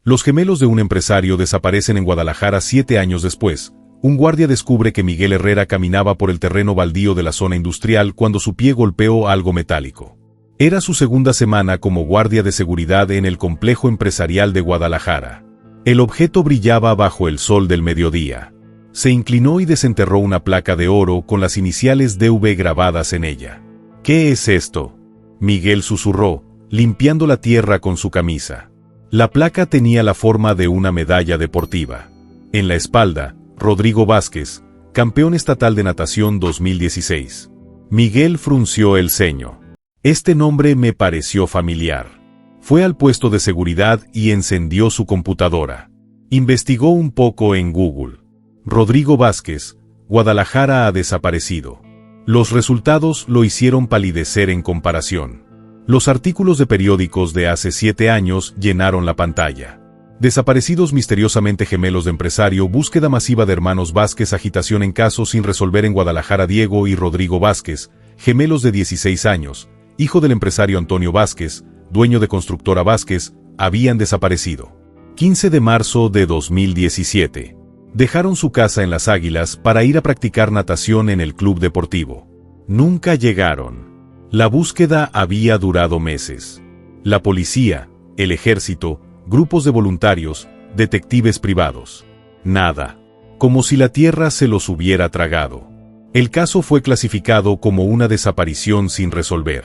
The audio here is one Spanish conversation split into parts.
Los gemelos de un empresario desaparecen en Guadalajara 7 años después. Un guardia descubre que Miguel Herrera caminaba por el terreno baldío de la zona industrial cuando su pie golpeó algo metálico. Era su segunda semana como guardia de seguridad en el complejo empresarial de Guadalajara. El objeto brillaba bajo el sol del mediodía. Se inclinó y desenterró una placa de oro con las iniciales DV grabadas en ella. ¿Qué es esto?, Miguel susurró, limpiando la tierra con su camisa. La placa tenía la forma de una medalla deportiva. En la espalda, Rodrigo Vázquez, campeón estatal de natación 2016. Miguel frunció el ceño. Este nombre me pareció familiar. Fue al puesto de seguridad y encendió su computadora. Investigó un poco en Google. Rodrigo Vázquez, Guadalajara ha desaparecido. Los resultados lo hicieron palidecer en comparación. Los artículos de periódicos de hace 7 años llenaron la pantalla. Desaparecidos misteriosamente gemelos de empresario, búsqueda masiva de hermanos Vázquez, agitación en caso sin resolver en Guadalajara. Diego y Rodrigo Vázquez, gemelos de 16 años, hijo del empresario Antonio Vázquez, dueño de Constructora Vázquez, habían desaparecido. 15 de marzo de 2017. Dejaron su casa en Las Águilas para ir a practicar natación en el club deportivo. Nunca llegaron. La búsqueda había durado meses. La policía, el ejército, grupos de voluntarios, detectives privados. Nada. Como si la tierra se los hubiera tragado. El caso fue clasificado como una desaparición sin resolver.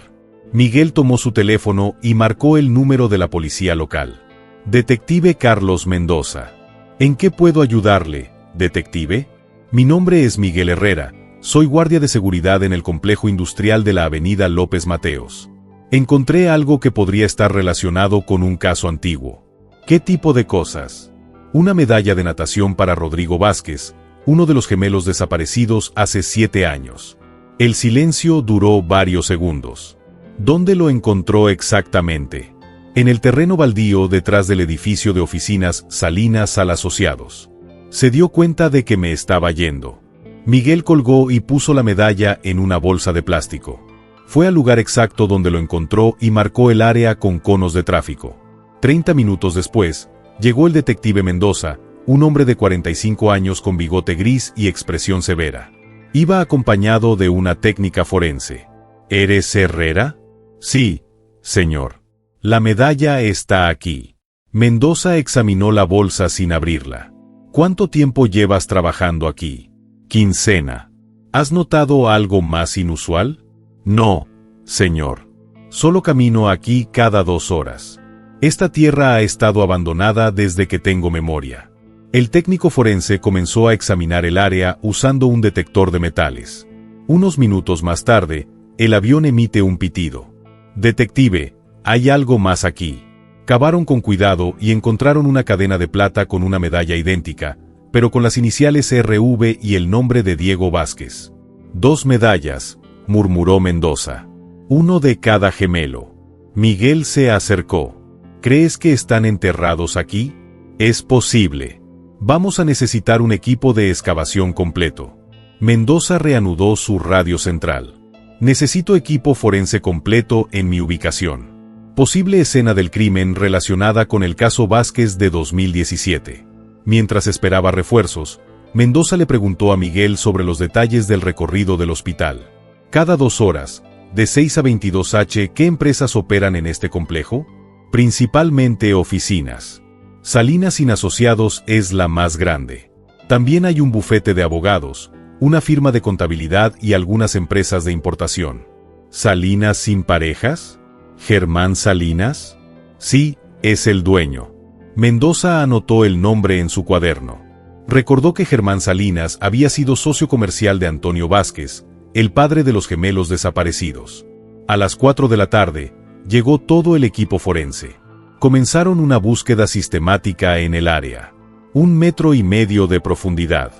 Miguel tomó su teléfono y marcó el número de la policía local. Detective Carlos Mendoza. ¿En qué puedo ayudarle, detective? Mi nombre es Miguel Herrera, soy guardia de seguridad en el complejo industrial de la avenida López Mateos. Encontré algo que podría estar relacionado con un caso antiguo. ¿Qué tipo de cosas? Una medalla de natación para Rodrigo Vázquez, uno de los gemelos desaparecidos hace 7 años. El silencio duró varios segundos. ¿Dónde lo encontró exactamente? En el terreno baldío detrás del edificio de oficinas Salinas al Asociados. Se dio cuenta de que me estaba yendo. Miguel colgó y puso la medalla en una bolsa de plástico. Fue al lugar exacto donde lo encontró y marcó el área con conos de tráfico. 30 minutos después, llegó el detective Mendoza, un hombre de 45 años con bigote gris y expresión severa. Iba acompañado de una técnica forense. ¿Eres Herrera? Sí, señor. La medalla está aquí. Mendoza examinó la bolsa sin abrirla. ¿Cuánto tiempo llevas trabajando aquí? Quincena. ¿Has notado algo más inusual? No, señor. Solo camino aquí cada 2 horas. Esta tierra ha estado abandonada desde que tengo memoria. El técnico forense comenzó a examinar el área usando un detector de metales. Unos minutos más tarde, el avión emite un pitido. Detective, hay algo más aquí. Cavaron con cuidado y encontraron una cadena de plata con una medalla idéntica, pero con las iniciales RV y el nombre de Diego Vázquez. 2 medallas, murmuró Mendoza. 1 de cada gemelo. Miguel se acercó. ¿Crees que están enterrados aquí? Es posible. Vamos a necesitar un equipo de excavación completo. Mendoza reanudó su radio central. Necesito equipo forense completo en mi ubicación. Posible escena del crimen relacionada con el caso Vázquez de 2017. Mientras esperaba refuerzos, Mendoza le preguntó a Miguel sobre los detalles del recorrido del hospital. Cada 2 horas, de 6 a 22h, ¿qué empresas operan en este complejo? Principalmente oficinas. Salinas sin Asociados es la más grande. También hay un bufete de abogados, una firma de contabilidad y algunas empresas de importación. ¿Salinas sin Parejas? ¿Germán Salinas? Sí, es el dueño. Mendoza anotó el nombre en su cuaderno. Recordó que Germán Salinas había sido socio comercial de Antonio Vázquez, el padre de los gemelos desaparecidos. A las 4 de la tarde, llegó todo el equipo forense. Comenzaron una búsqueda sistemática en el área. 1,5 metros de profundidad.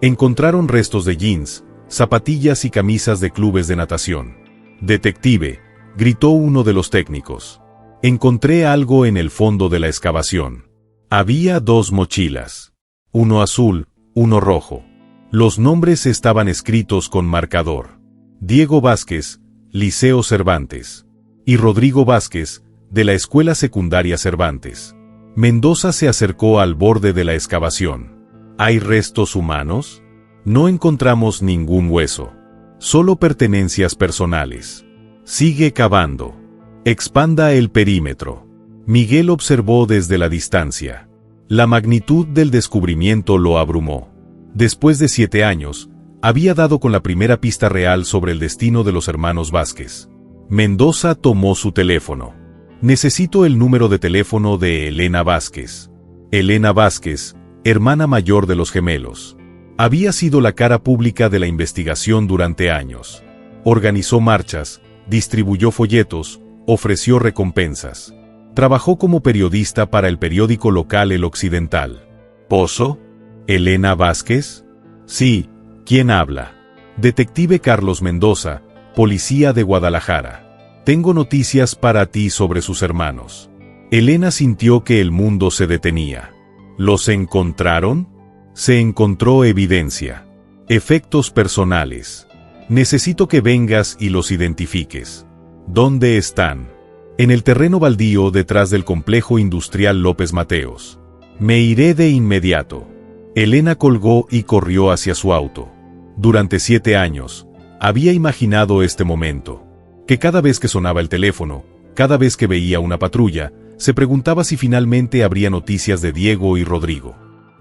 Encontraron restos de jeans, zapatillas y camisas de clubes de natación. Detective, gritó uno de los técnicos. Encontré algo en el fondo de la excavación. Había 2 mochilas. Uno azul, uno rojo. Los nombres estaban escritos con marcador. Diego Vázquez, Liceo Cervantes. Y Rodrigo Vázquez, de la Escuela Secundaria Cervantes. Mendoza se acercó al borde de la excavación. ¿Hay restos humanos? No encontramos ningún hueso. Solo pertenencias personales. Sigue cavando. Expanda el perímetro. Miguel observó desde la distancia. La magnitud del descubrimiento lo abrumó. Después de 7 años, había dado con la primera pista real sobre el destino de los hermanos Vázquez. Mendoza tomó su teléfono. Necesito el número de teléfono de Elena Vázquez. Elena Vázquez, hermana mayor de los gemelos. Había sido la cara pública de la investigación durante años. Organizó marchas, distribuyó folletos, ofreció recompensas. Trabajó como periodista para el periódico local El Occidental. ¿Pozo? ¿Elena Vázquez? Sí, ¿quién habla? Detective Carlos Mendoza, policía de Guadalajara. Tengo noticias para ti sobre sus hermanos. Elena sintió que el mundo se detenía. ¿Los encontraron? Se encontró evidencia. Efectos personales. Necesito que vengas y los identifiques. ¿Dónde están? En el terreno baldío detrás del complejo industrial López Mateos. Me iré de inmediato. Elena colgó y corrió hacia su auto. Durante 7 años, había imaginado este momento. Que cada vez que sonaba el teléfono, cada vez que veía una patrulla, se preguntaba si finalmente habría noticias de Diego y Rodrigo.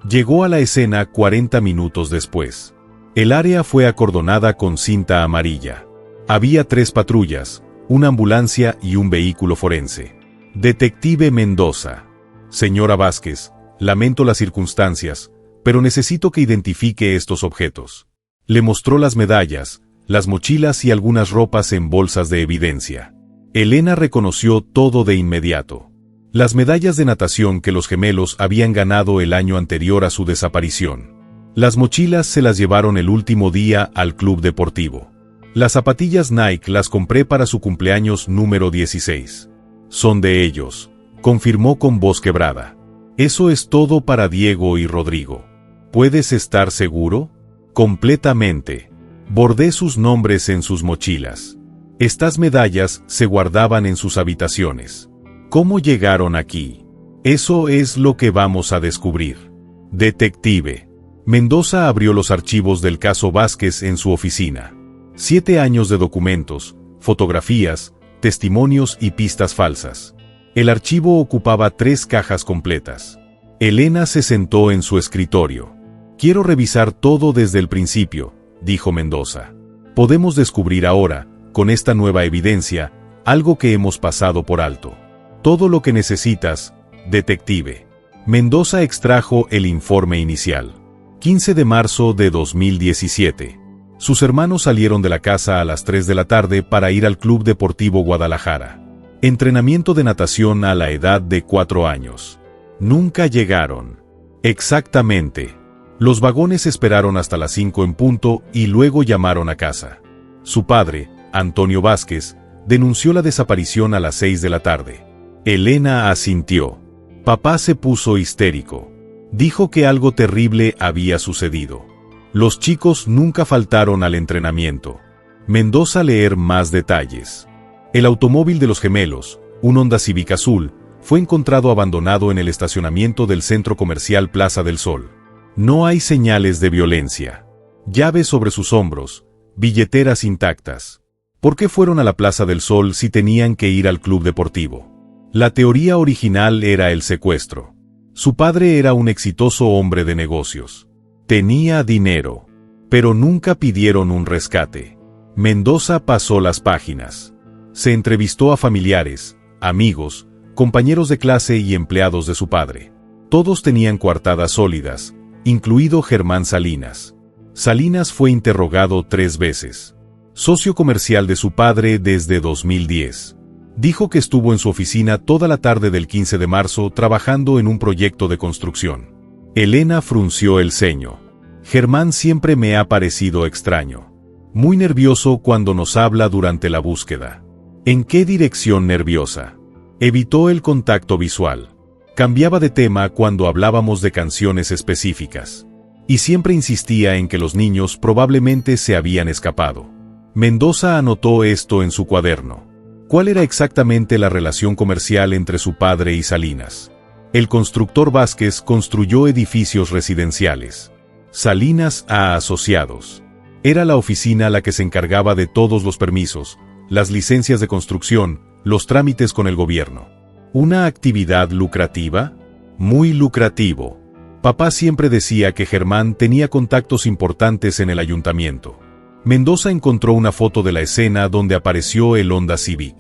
Llegó a la escena 40 minutos después. El área fue acordonada con cinta amarilla. Había 3 patrullas, una ambulancia y un vehículo forense. Detective Mendoza. Señora Vázquez, lamento las circunstancias, pero necesito que identifique estos objetos. Le mostró las medallas, las mochilas y algunas ropas en bolsas de evidencia. Elena reconoció todo de inmediato. Las medallas de natación que los gemelos habían ganado el año anterior a su desaparición. Las mochilas se las llevaron el último día al club deportivo. Las zapatillas Nike las compré para su cumpleaños número 16. Son de ellos, confirmó con voz quebrada. Eso es todo para Diego y Rodrigo. ¿Puedes estar seguro? Completamente. Bordé sus nombres en sus mochilas. Estas medallas se guardaban en sus habitaciones. ¿Cómo llegaron aquí? Eso es lo que vamos a descubrir. Detective. Mendoza abrió los archivos del caso Vázquez en su oficina. 7 años de documentos, fotografías, testimonios y pistas falsas. El archivo ocupaba 3 cajas completas. Elena se sentó en su escritorio. Quiero revisar todo desde el principio, dijo Mendoza. Podemos descubrir ahora, con esta nueva evidencia, algo que hemos pasado por alto. Todo lo que necesitas, detective. Mendoza extrajo el informe inicial. 15 de marzo de 2017. Sus hermanos salieron de la casa a las 3 de la tarde para ir al Club Deportivo Guadalajara. Entrenamiento de natación a la edad de 4 años. Nunca llegaron. Exactamente. Los vagones esperaron hasta las 5 en punto y luego llamaron a casa. Su padre, Antonio Vázquez, denunció la desaparición a las 6 de la tarde. Elena asintió. Papá se puso histérico. Dijo que algo terrible había sucedido. Los chicos nunca faltaron al entrenamiento. Mendoza leer más detalles. El automóvil de los gemelos, un Honda Civic azul, fue encontrado abandonado en el estacionamiento del centro comercial Plaza del Sol. No hay señales de violencia. Llaves sobre sus hombros, billeteras intactas. ¿Por qué fueron a la Plaza del Sol si tenían que ir al club deportivo? La teoría original era el secuestro. Su padre era un exitoso hombre de negocios. Tenía dinero, pero nunca pidieron un rescate. Mendoza pasó las páginas. Se entrevistó a familiares, amigos, compañeros de clase y empleados de su padre. Todos tenían coartadas sólidas, incluido Germán Salinas. Salinas fue interrogado 3 veces. Socio comercial de su padre desde 2010. Dijo que estuvo en su oficina toda la tarde del 15 de marzo trabajando en un proyecto de construcción. Elena frunció el ceño. Germán siempre me ha parecido extraño. Muy nervioso cuando nos habla durante la búsqueda. ¿En qué dirección nerviosa? Evitó el contacto visual. Cambiaba de tema cuando hablábamos de canciones específicas. Y siempre insistía en que los niños probablemente se habían escapado. Mendoza anotó esto en su cuaderno. ¿Cuál era exactamente la relación comercial entre su padre y Salinas? El constructor Vázquez construyó edificios residenciales. Salinas a Asociados. Era la oficina la que se encargaba de todos los permisos, las licencias de construcción, los trámites con el gobierno. ¿Una actividad lucrativa? Muy lucrativo. Papá siempre decía que Germán tenía contactos importantes en el ayuntamiento. Mendoza encontró una foto de la escena donde apareció el Honda Civic.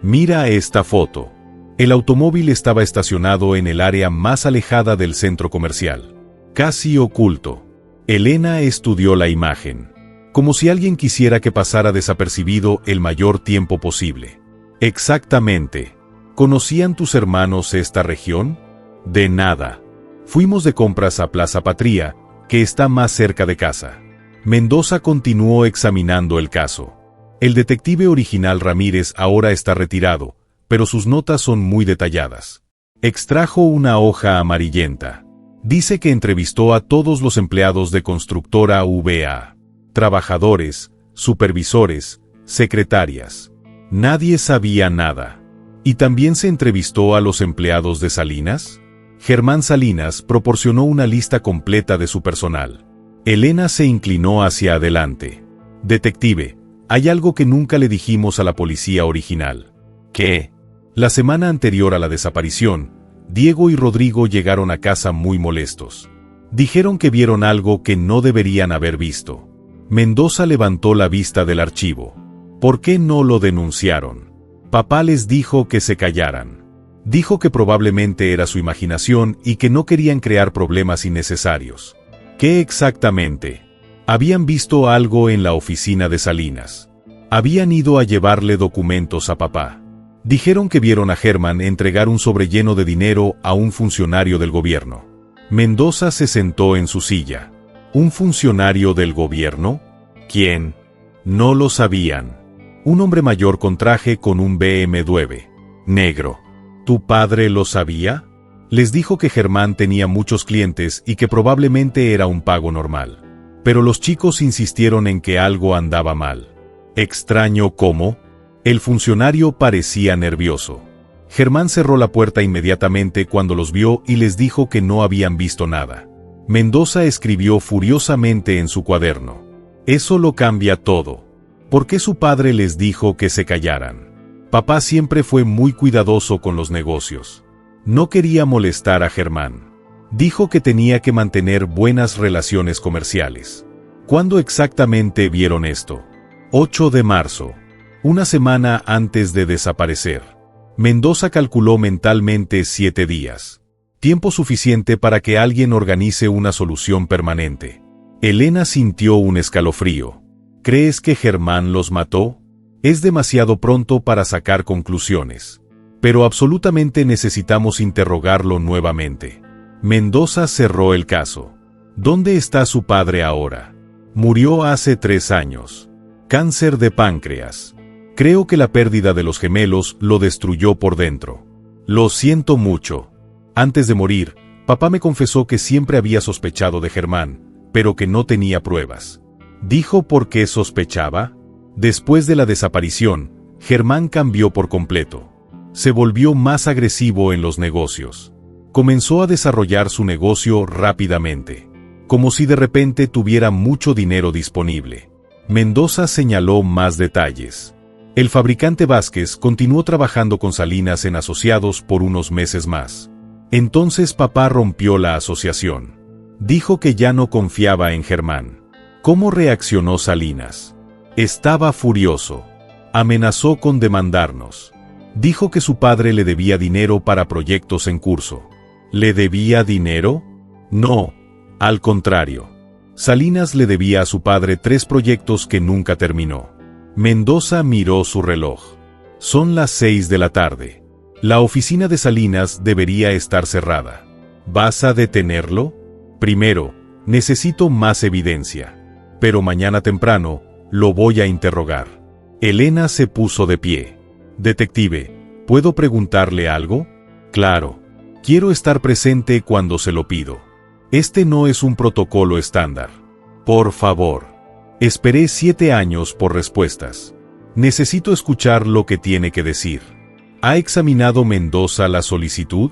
Mira esta foto. El automóvil estaba estacionado en el área más alejada del centro comercial, casi oculto. Elena estudió la imagen, como si alguien quisiera que pasara desapercibido el mayor tiempo posible. Exactamente. ¿Conocían tus hermanos esta región? De nada. Fuimos de compras a Plaza Patria, que está más cerca de casa. Mendoza continuó examinando el caso. El detective original Ramírez ahora está retirado, pero sus notas son muy detalladas. Extrajo una hoja amarillenta. Dice que entrevistó a todos los empleados de Constructora VA. Trabajadores, supervisores, secretarias. Nadie sabía nada. ¿Y también se entrevistó a los empleados de Salinas? Germán Salinas proporcionó una lista completa de su personal. Elena se inclinó hacia adelante. Detective, hay algo que nunca le dijimos a la policía original. ¿Qué? La semana anterior a la desaparición, Diego y Rodrigo llegaron a casa muy molestos. Dijeron que vieron algo que no deberían haber visto. Mendoza levantó la vista del archivo. ¿Por qué no lo denunciaron? Papá les dijo que se callaran. Dijo que probablemente era su imaginación y que no querían crear problemas innecesarios. ¿Qué exactamente? Habían visto algo en la oficina de Salinas. Habían ido a llevarle documentos a papá. Dijeron que vieron a Germán entregar un sobre lleno de dinero a un funcionario del gobierno. Mendoza se sentó en su silla. ¿Un funcionario del gobierno? ¿Quién? No lo sabían. Un hombre mayor con traje con un BMW negro. ¿Tu padre lo sabía? Les dijo que Germán tenía muchos clientes y que probablemente era un pago normal. Pero los chicos insistieron en que algo andaba mal. Extraño cómo. El funcionario parecía nervioso. Germán cerró la puerta inmediatamente cuando los vio y les dijo que no habían visto nada. Mendoza escribió furiosamente en su cuaderno. Eso lo cambia todo. ¿Por qué su padre les dijo que se callaran? Papá siempre fue muy cuidadoso con los negocios. No quería molestar a Germán. Dijo que tenía que mantener buenas relaciones comerciales. ¿Cuándo exactamente vieron esto? 8 de marzo. Una semana antes de desaparecer. Mendoza calculó mentalmente 7 días. Tiempo suficiente para que alguien organice una solución permanente. Elena sintió un escalofrío. ¿Crees que Germán los mató? Es demasiado pronto para sacar conclusiones. Pero absolutamente necesitamos interrogarlo nuevamente. Mendoza cerró el caso. ¿Dónde está su padre ahora? Murió hace 3 años. Cáncer de páncreas. Creo que la pérdida de los gemelos lo destruyó por dentro. Lo siento mucho. Antes de morir, papá me confesó que siempre había sospechado de Germán, pero que no tenía pruebas. ¿Dijo por qué sospechaba? Después de la desaparición, Germán cambió por completo. Se volvió más agresivo en los negocios. Comenzó a desarrollar su negocio rápidamente, como si de repente tuviera mucho dinero disponible. Mendoza señaló más detalles. El fabricante Vázquez continuó trabajando con Salinas en Asociados por unos meses más. Entonces papá rompió la asociación. Dijo que ya no confiaba en Germán. ¿Cómo reaccionó Salinas? Estaba furioso. Amenazó con demandarnos. Dijo que su padre le debía dinero para proyectos en curso. ¿Le debía dinero? No, al contrario. Salinas le debía a su padre 3 proyectos que nunca terminó. Mendoza miró su reloj. Son las 6 de la tarde. La oficina de Salinas debería estar cerrada. ¿Vas a detenerlo? Primero, necesito más evidencia. Pero mañana temprano, lo voy a interrogar. Elena se puso de pie. Detective, ¿puedo preguntarle algo? Claro. Quiero estar presente cuando se lo pido. Este no es un protocolo estándar. Por favor. Esperé 7 años por respuestas. Necesito escuchar lo que tiene que decir. ¿Ha examinado Mendoza la solicitud?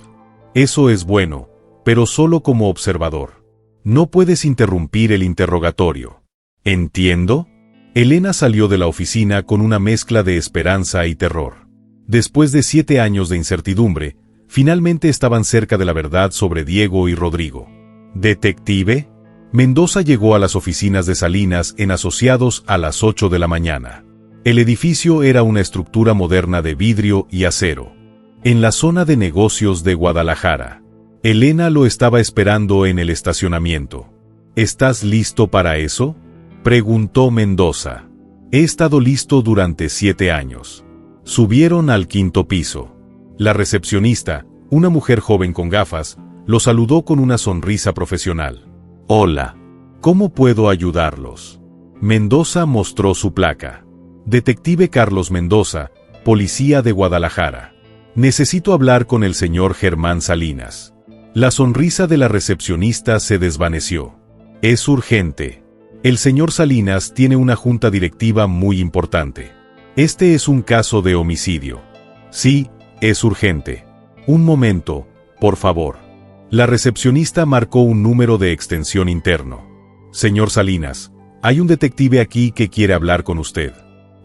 Eso es bueno, pero solo como observador. No puedes interrumpir el interrogatorio. ¿Entiendo? Elena salió de la oficina con una mezcla de esperanza y terror. Después de 7 años de incertidumbre, finalmente estaban cerca de la verdad sobre Diego y Rodrigo. ¿Detective? Mendoza llegó a las oficinas de Salinas en Asociados a las 8 de la mañana. El edificio era una estructura moderna de vidrio y acero. En la zona de negocios de Guadalajara. Elena lo estaba esperando en el estacionamiento. ¿Estás listo para eso?, preguntó Mendoza. He estado listo durante 7 años. Subieron al 5º piso. La recepcionista, una mujer joven con gafas, lo saludó con una sonrisa profesional. Hola. ¿Cómo puedo ayudarlos? Mendoza mostró su placa. Detective Carlos Mendoza, policía de Guadalajara. Necesito hablar con el señor Germán Salinas. La sonrisa de la recepcionista se desvaneció. Es urgente. El señor Salinas tiene una junta directiva muy importante. Este es un caso de homicidio. Sí, es urgente. Un momento, por favor. La recepcionista marcó un número de extensión interno. Señor Salinas, hay un detective aquí que quiere hablar con usted.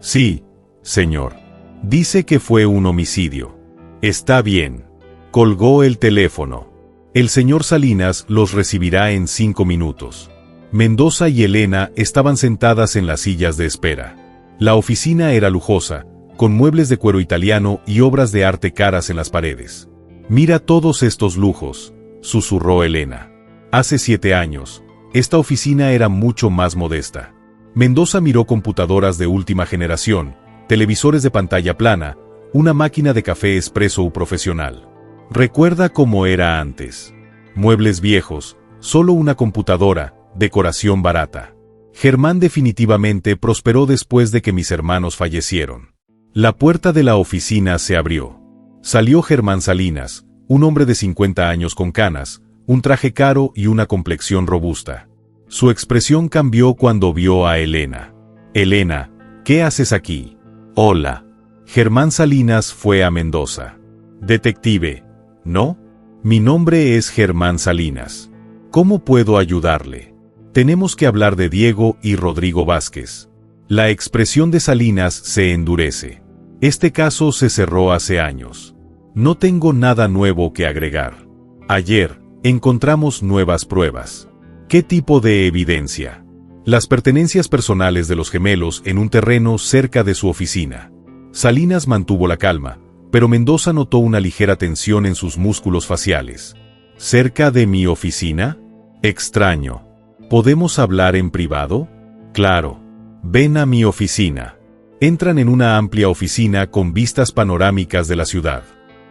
Sí, señor. Dice que fue un homicidio. Está bien. Colgó el teléfono. El señor Salinas los recibirá en 5 minutos. Mendoza y Elena estaban sentadas en las sillas de espera. La oficina era lujosa, con muebles de cuero italiano y obras de arte caras en las paredes. Mira todos estos lujos, susurró Elena. Hace 7 años, esta oficina era mucho más modesta. Mendoza miró computadoras de última generación, televisores de pantalla plana, una máquina de café expreso profesional. Recuerda cómo era antes. Muebles viejos, solo una computadora, decoración barata. Germán definitivamente prosperó después de que mis hermanos fallecieron. La puerta de la oficina se abrió. Salió Germán Salinas, un hombre de 50 años con canas, un traje caro y una complexión robusta. Su expresión cambió cuando vio a Elena. Elena, ¿qué haces aquí? Hola. Germán Salinas fue a Mendoza. Detective, ¿no? Mi nombre es Germán Salinas. ¿Cómo puedo ayudarle? Tenemos que hablar de Diego y Rodrigo Vázquez. La expresión de Salinas se endurece. Este caso se cerró hace años. No tengo nada nuevo que agregar. Ayer, encontramos nuevas pruebas. ¿Qué tipo de evidencia? Las pertenencias personales de los gemelos en un terreno cerca de su oficina. Salinas mantuvo la calma, pero Mendoza notó una ligera tensión en sus músculos faciales. ¿Cerca de mi oficina? Extraño. ¿Podemos hablar en privado? Claro. Ven a mi oficina. Entran en una amplia oficina con vistas panorámicas de la ciudad.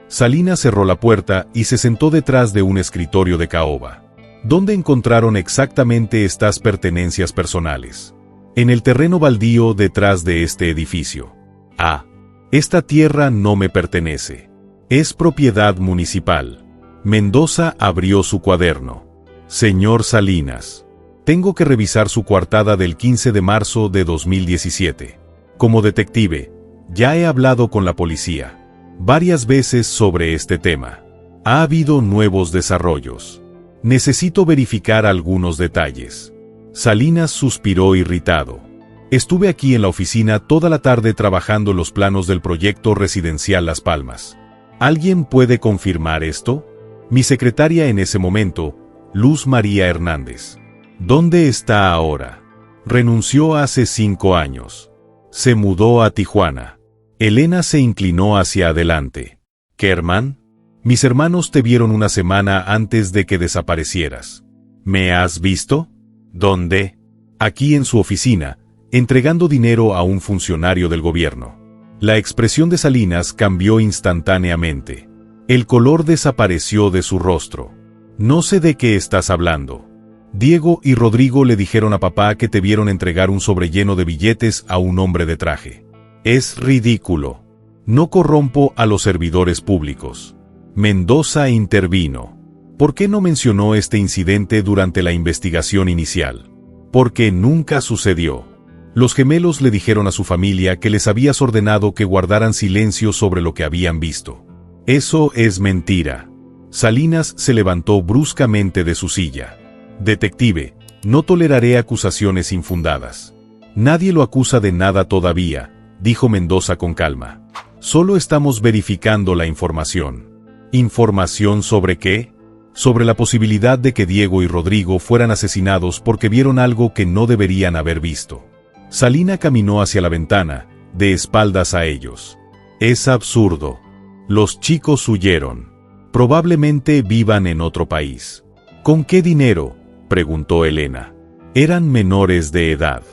Salinas cerró la puerta y se sentó detrás de un escritorio de caoba. ¿Dónde encontraron exactamente estas pertenencias personales? En el terreno baldío detrás de este edificio. Ah, esta tierra no me pertenece. Es propiedad municipal. Mendoza abrió su cuaderno. Señor Salinas. Tengo que revisar su coartada del 15 de marzo de 2017. Como detective, ya he hablado con la policía varias veces sobre este tema. Ha habido nuevos desarrollos. Necesito verificar algunos detalles. Salinas suspiró irritado. Estuve aquí en la oficina toda la tarde trabajando los planos del proyecto residencial Las Palmas. ¿Alguien puede confirmar esto? Mi secretaria en ese momento, Luz María Hernández. ¿Dónde está ahora? Renunció hace 5 años. Se mudó a Tijuana. Elena se inclinó hacia adelante. ¿Germán? Mis hermanos te vieron una semana antes de que desaparecieras. ¿Me has visto? ¿Dónde? Aquí en su oficina, entregando dinero a un funcionario del gobierno. La expresión de Salinas cambió instantáneamente. El color desapareció de su rostro. No sé de qué estás hablando. Diego y Rodrigo le dijeron a papá que te vieron entregar un sobre lleno de billetes a un hombre de traje. Es ridículo. No corrompo a los servidores públicos. Mendoza intervino. ¿Por qué no mencionó este incidente durante la investigación inicial? Porque nunca sucedió. Los gemelos le dijeron a su familia que les habías ordenado que guardaran silencio sobre lo que habían visto. Eso es mentira. Salinas se levantó bruscamente de su silla. Detective, no toleraré acusaciones infundadas. Nadie lo acusa de nada todavía, dijo Mendoza con calma. Solo estamos verificando la información. ¿Información sobre qué? Sobre la posibilidad de que Diego y Rodrigo fueran asesinados porque vieron algo que no deberían haber visto. Salina caminó hacia la ventana, de espaldas a ellos. Es absurdo. Los chicos huyeron. Probablemente vivan en otro país. ¿Con qué dinero?, preguntó Elena. Eran menores de edad.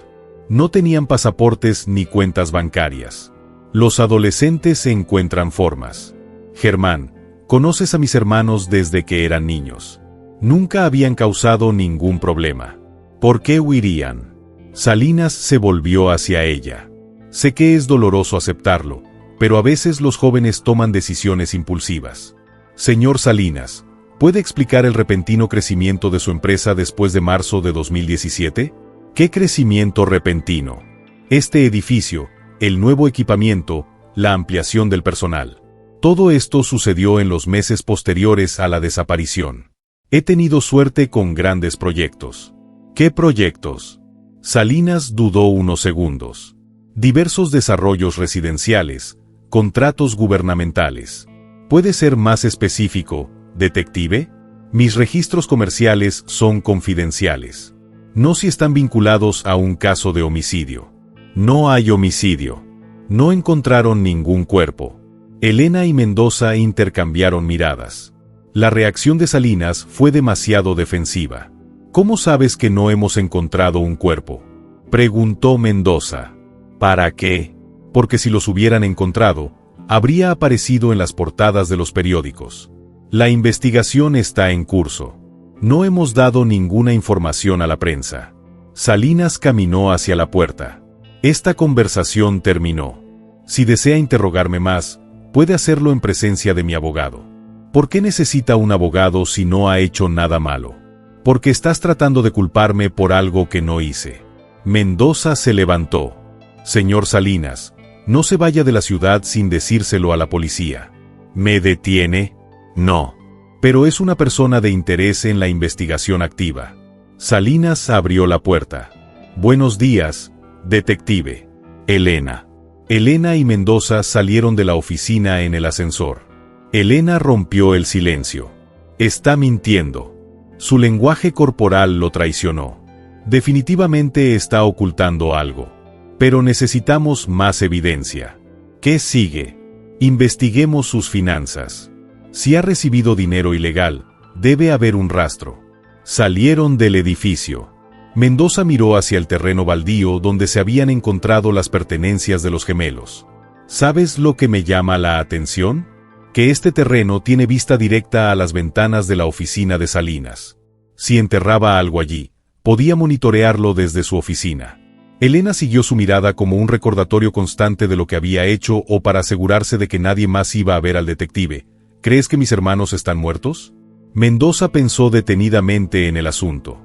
No tenían pasaportes ni cuentas bancarias. Los adolescentes encuentran formas. Germán, conoces a mis hermanos desde que eran niños. Nunca habían causado ningún problema. ¿Por qué huirían? Salinas se volvió hacia ella. Sé que es doloroso aceptarlo, pero a veces los jóvenes toman decisiones impulsivas. Señor Salinas, ¿puede explicar el repentino crecimiento de su empresa después de marzo de 2017? ¿Qué crecimiento repentino? Este edificio, el nuevo equipamiento, la ampliación del personal. Todo esto sucedió en los meses posteriores a la desaparición. He tenido suerte con grandes proyectos. ¿Qué proyectos? Salinas dudó unos segundos. Diversos desarrollos residenciales, contratos gubernamentales. ¿Puede ser más específico, detective? Mis registros comerciales son confidenciales. No si están vinculados a un caso de homicidio. No hay homicidio. No encontraron ningún cuerpo. Elena y Mendoza intercambiaron miradas. La reacción de Salinas fue demasiado defensiva. ¿Cómo sabes que no hemos encontrado un cuerpo?, preguntó Mendoza. ¿Para qué? Porque si los hubieran encontrado, habría aparecido en las portadas de los periódicos. La investigación está en curso. No hemos dado ninguna información a la prensa. Salinas caminó hacia la puerta. Esta conversación terminó. Si desea interrogarme más, puede hacerlo en presencia de mi abogado. ¿Por qué necesita un abogado si no ha hecho nada malo? Porque estás tratando de culparme por algo que no hice. Mendoza se levantó. Señor Salinas, no se vaya de la ciudad sin decírselo a la policía. ¿Me detiene? No. Pero es una persona de interés en la investigación activa. Salinas abrió la puerta. Buenos días, detective. Elena. Elena y Mendoza salieron de la oficina en el ascensor. Elena rompió el silencio. Está mintiendo. Su lenguaje corporal lo traicionó. Definitivamente está ocultando algo. Pero necesitamos más evidencia. ¿Qué sigue? Investiguemos sus finanzas. Si ha recibido dinero ilegal, debe haber un rastro. Salieron del edificio. Mendoza miró hacia el terreno baldío donde se habían encontrado las pertenencias de los gemelos. ¿Sabes lo que me llama la atención? Que este terreno tiene vista directa a las ventanas de la oficina de Salinas. Si enterraba algo allí, podía monitorearlo desde su oficina. Elena siguió su mirada como un recordatorio constante de lo que había hecho o para asegurarse de que nadie más iba a ver al detective. ¿Crees que mis hermanos están muertos? Mendoza pensó detenidamente en el asunto.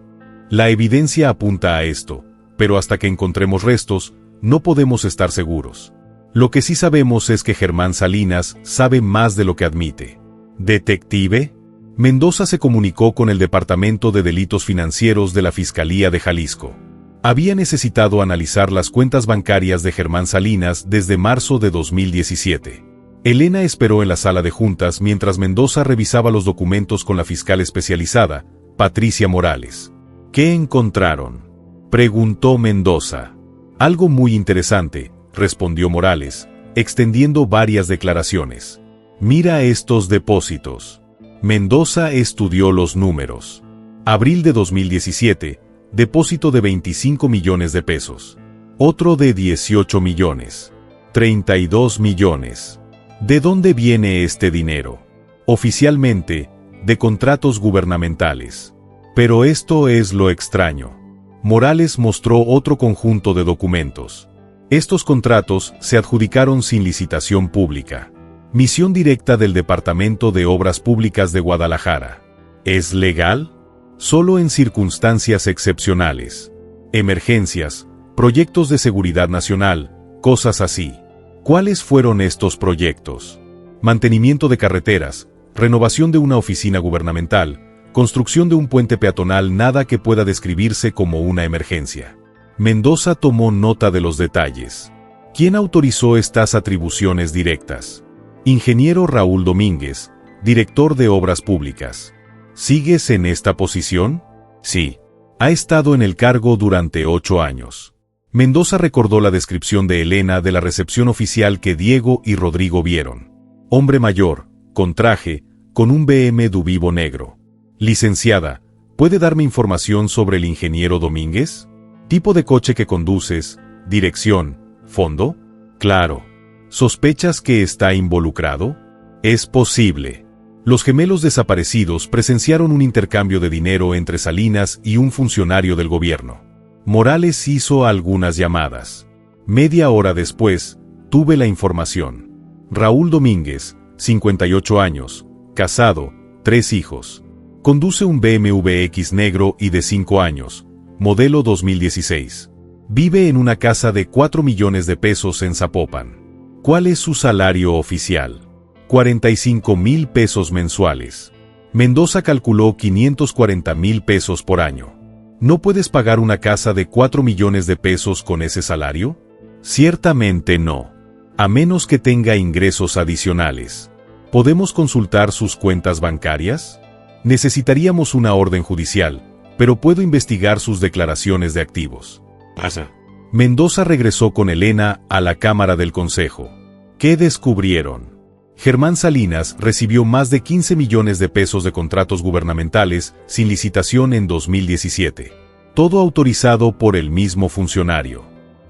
La evidencia apunta a esto, pero hasta que encontremos restos, no podemos estar seguros. Lo que sí sabemos es que Germán Salinas sabe más de lo que admite. ¿Detective? Mendoza se comunicó con el Departamento de Delitos Financieros de la Fiscalía de Jalisco. Había necesitado analizar las cuentas bancarias de Germán Salinas desde marzo de 2017. Elena esperó en la sala de juntas mientras Mendoza revisaba los documentos con la fiscal especializada, Patricia Morales. ¿Qué encontraron?, preguntó Mendoza. Algo muy interesante, respondió Morales, extendiendo varias declaraciones. Mira estos depósitos. Mendoza estudió los números. Abril de 2017, depósito de 25 millones de pesos. Otro de 18 millones. 32 millones. ¿De dónde viene este dinero? Oficialmente, de contratos gubernamentales. Pero esto es lo extraño. Morales mostró otro conjunto de documentos. Estos contratos se adjudicaron sin licitación pública. Misión directa del Departamento de Obras Públicas de Guadalajara. ¿Es legal? Solo en circunstancias excepcionales. Emergencias, proyectos de seguridad nacional, cosas así. ¿Cuáles fueron estos proyectos? Mantenimiento de carreteras, renovación de una oficina gubernamental, construcción de un puente peatonal, nada que pueda describirse como una emergencia. Mendoza tomó nota de los detalles. ¿Quién autorizó estas atribuciones directas? Ingeniero Raúl Domínguez, director de Obras Públicas. ¿Sigues en esta posición? Sí. Ha estado en el cargo durante 8 años. Mendoza recordó la descripción de Elena de la recepción oficial que Diego y Rodrigo vieron. Hombre mayor, con traje, con un BMW Vivo negro. Licenciada, ¿puede darme información sobre el ingeniero Domínguez? ¿Tipo de coche que conduces? ¿Dirección? ¿Fondo? Claro. ¿Sospechas que está involucrado? Es posible. Los gemelos desaparecidos presenciaron un intercambio de dinero entre Salinas y un funcionario del gobierno. Morales hizo algunas llamadas. Media hora después, tuve la información. Raúl Domínguez, 58 años, casado, 3 hijos. Conduce un BMW X negro y de 5 años, modelo 2016. Vive en una casa de 4 millones de pesos en Zapopan. ¿Cuál es su salario oficial? 45,000 pesos mensuales. Mendoza calculó 540,000 pesos por año. ¿No puedes pagar una casa de 4 millones de pesos con ese salario? Ciertamente no. A menos que tenga ingresos adicionales. ¿Podemos consultar sus cuentas bancarias? Necesitaríamos una orden judicial, pero puedo investigar sus declaraciones de activos. Pasa. Mendoza regresó con Elena a la Cámara del Consejo. ¿Qué descubrieron? Germán Salinas recibió más de 15 millones de pesos de contratos gubernamentales sin licitación en 2017. Todo autorizado por el mismo funcionario.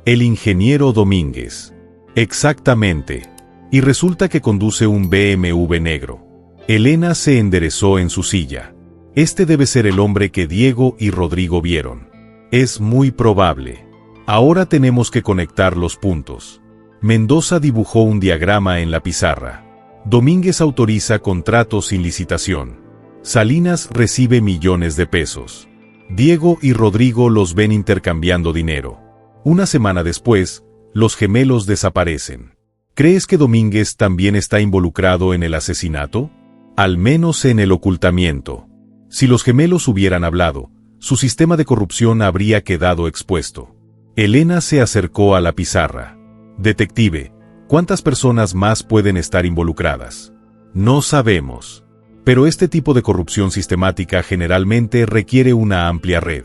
El ingeniero Domínguez. Exactamente. Y resulta que conduce un BMW negro. Elena se enderezó en su silla. Este debe ser el hombre que Diego y Rodrigo vieron. Es muy probable. Ahora tenemos que conectar los puntos. Mendoza dibujó un diagrama en la pizarra. Domínguez autoriza contratos sin licitación. Salinas recibe millones de pesos. Diego y Rodrigo los ven intercambiando dinero. Una semana después, los gemelos desaparecen. ¿Crees que Domínguez también está involucrado en el asesinato? Al menos en el ocultamiento. Si los gemelos hubieran hablado, su sistema de corrupción habría quedado expuesto. Elena se acercó a la pizarra. Detective, ¿cuántas personas más pueden estar involucradas? No sabemos. Pero este tipo de corrupción sistemática generalmente requiere una amplia red.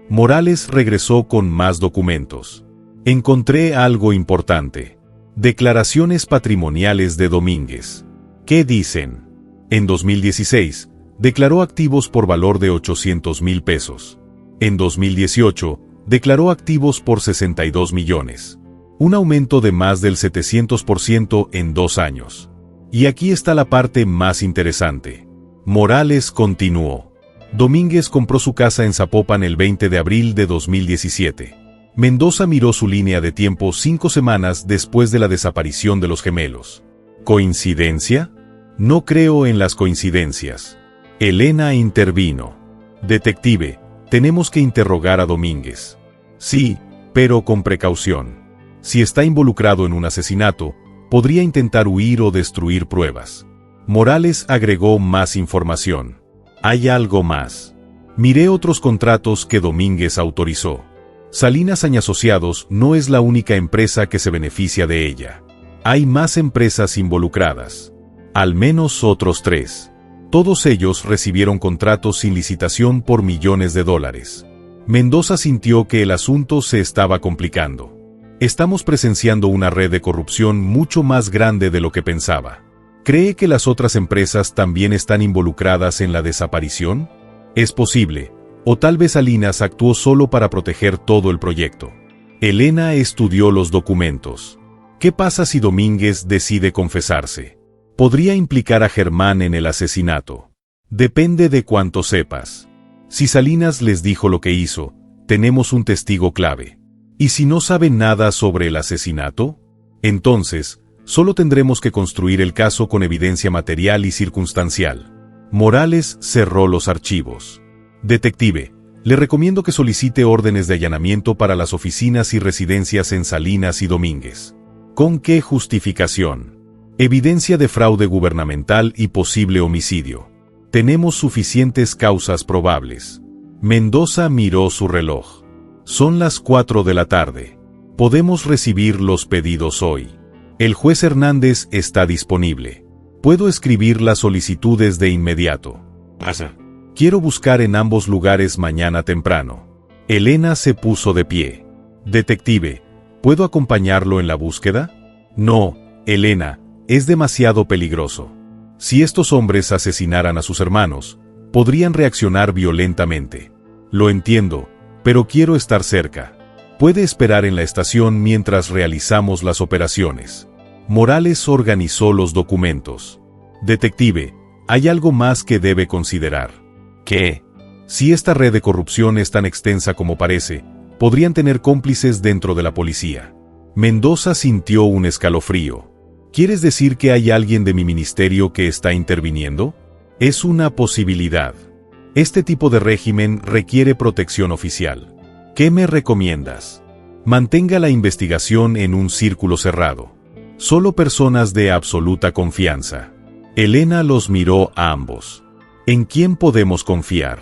Morales regresó con más documentos. Encontré algo importante. Declaraciones patrimoniales de Domínguez. ¿Qué dicen? En 2016, declaró activos por valor de 800,000 pesos. En 2018, declaró activos por 62 millones. Un aumento de más del 700% en 2 años. Y aquí está la parte más interesante. Morales continuó. Domínguez compró su casa en Zapopan el 20 de abril de 2017. Mendoza miró su línea de tiempo 5 semanas después de la desaparición de los gemelos. ¿Coincidencia? No creo en las coincidencias. Elena intervino. Detective, tenemos que interrogar a Domínguez. Sí, pero con precaución. Si está involucrado en un asesinato, podría intentar huir o destruir pruebas. Morales agregó más información. Hay algo más. Miré otros contratos que Domínguez autorizó. Salinas Asociados no es la única empresa que se beneficia de ella. Hay más empresas involucradas. Al menos otros 3. Todos ellos recibieron contratos sin licitación por millones de dólares. Mendoza sintió que el asunto se estaba complicando. Estamos presenciando una red de corrupción mucho más grande de lo que pensaba. ¿Cree que las otras empresas también están involucradas en la desaparición? Es posible, o tal vez Salinas actuó solo para proteger todo el proyecto. Elena estudió los documentos. ¿Qué pasa si Domínguez decide confesarse? Podría implicar a Germán en el asesinato. Depende de cuánto sepas. Si Salinas les dijo lo que hizo, tenemos un testigo clave. ¿Y si no saben nada sobre el asesinato? Entonces, solo tendremos que construir el caso con evidencia material y circunstancial. Morales cerró los archivos. Detective, le recomiendo que solicite órdenes de allanamiento para las oficinas y residencias en Salinas y Domínguez. ¿Con qué justificación? Evidencia de fraude gubernamental y posible homicidio. Tenemos suficientes causas probables. Mendoza miró su reloj. Son las 4 de la tarde. Podemos recibir los pedidos hoy. El juez Hernández está disponible. Puedo escribir las solicitudes de inmediato. Pasa. Quiero buscar en ambos lugares mañana temprano. Elena se puso de pie. Detective, ¿puedo acompañarlo en la búsqueda? No, Elena, es demasiado peligroso. Si estos hombres asesinaran a sus hermanos, podrían reaccionar violentamente. Lo entiendo, pero quiero estar cerca. Puede esperar en la estación mientras realizamos las operaciones. Morales organizó los documentos. Detective, hay algo más que debe considerar. ¿Qué? Si esta red de corrupción es tan extensa como parece, podrían tener cómplices dentro de la policía. Mendoza sintió un escalofrío. ¿Quieres decir que hay alguien de mi ministerio que está interviniendo? Es una posibilidad. Este tipo de régimen requiere protección oficial. ¿Qué me recomiendas? Mantenga la investigación en un círculo cerrado. Solo personas de absoluta confianza. Elena los miró a ambos. ¿En quién podemos confiar?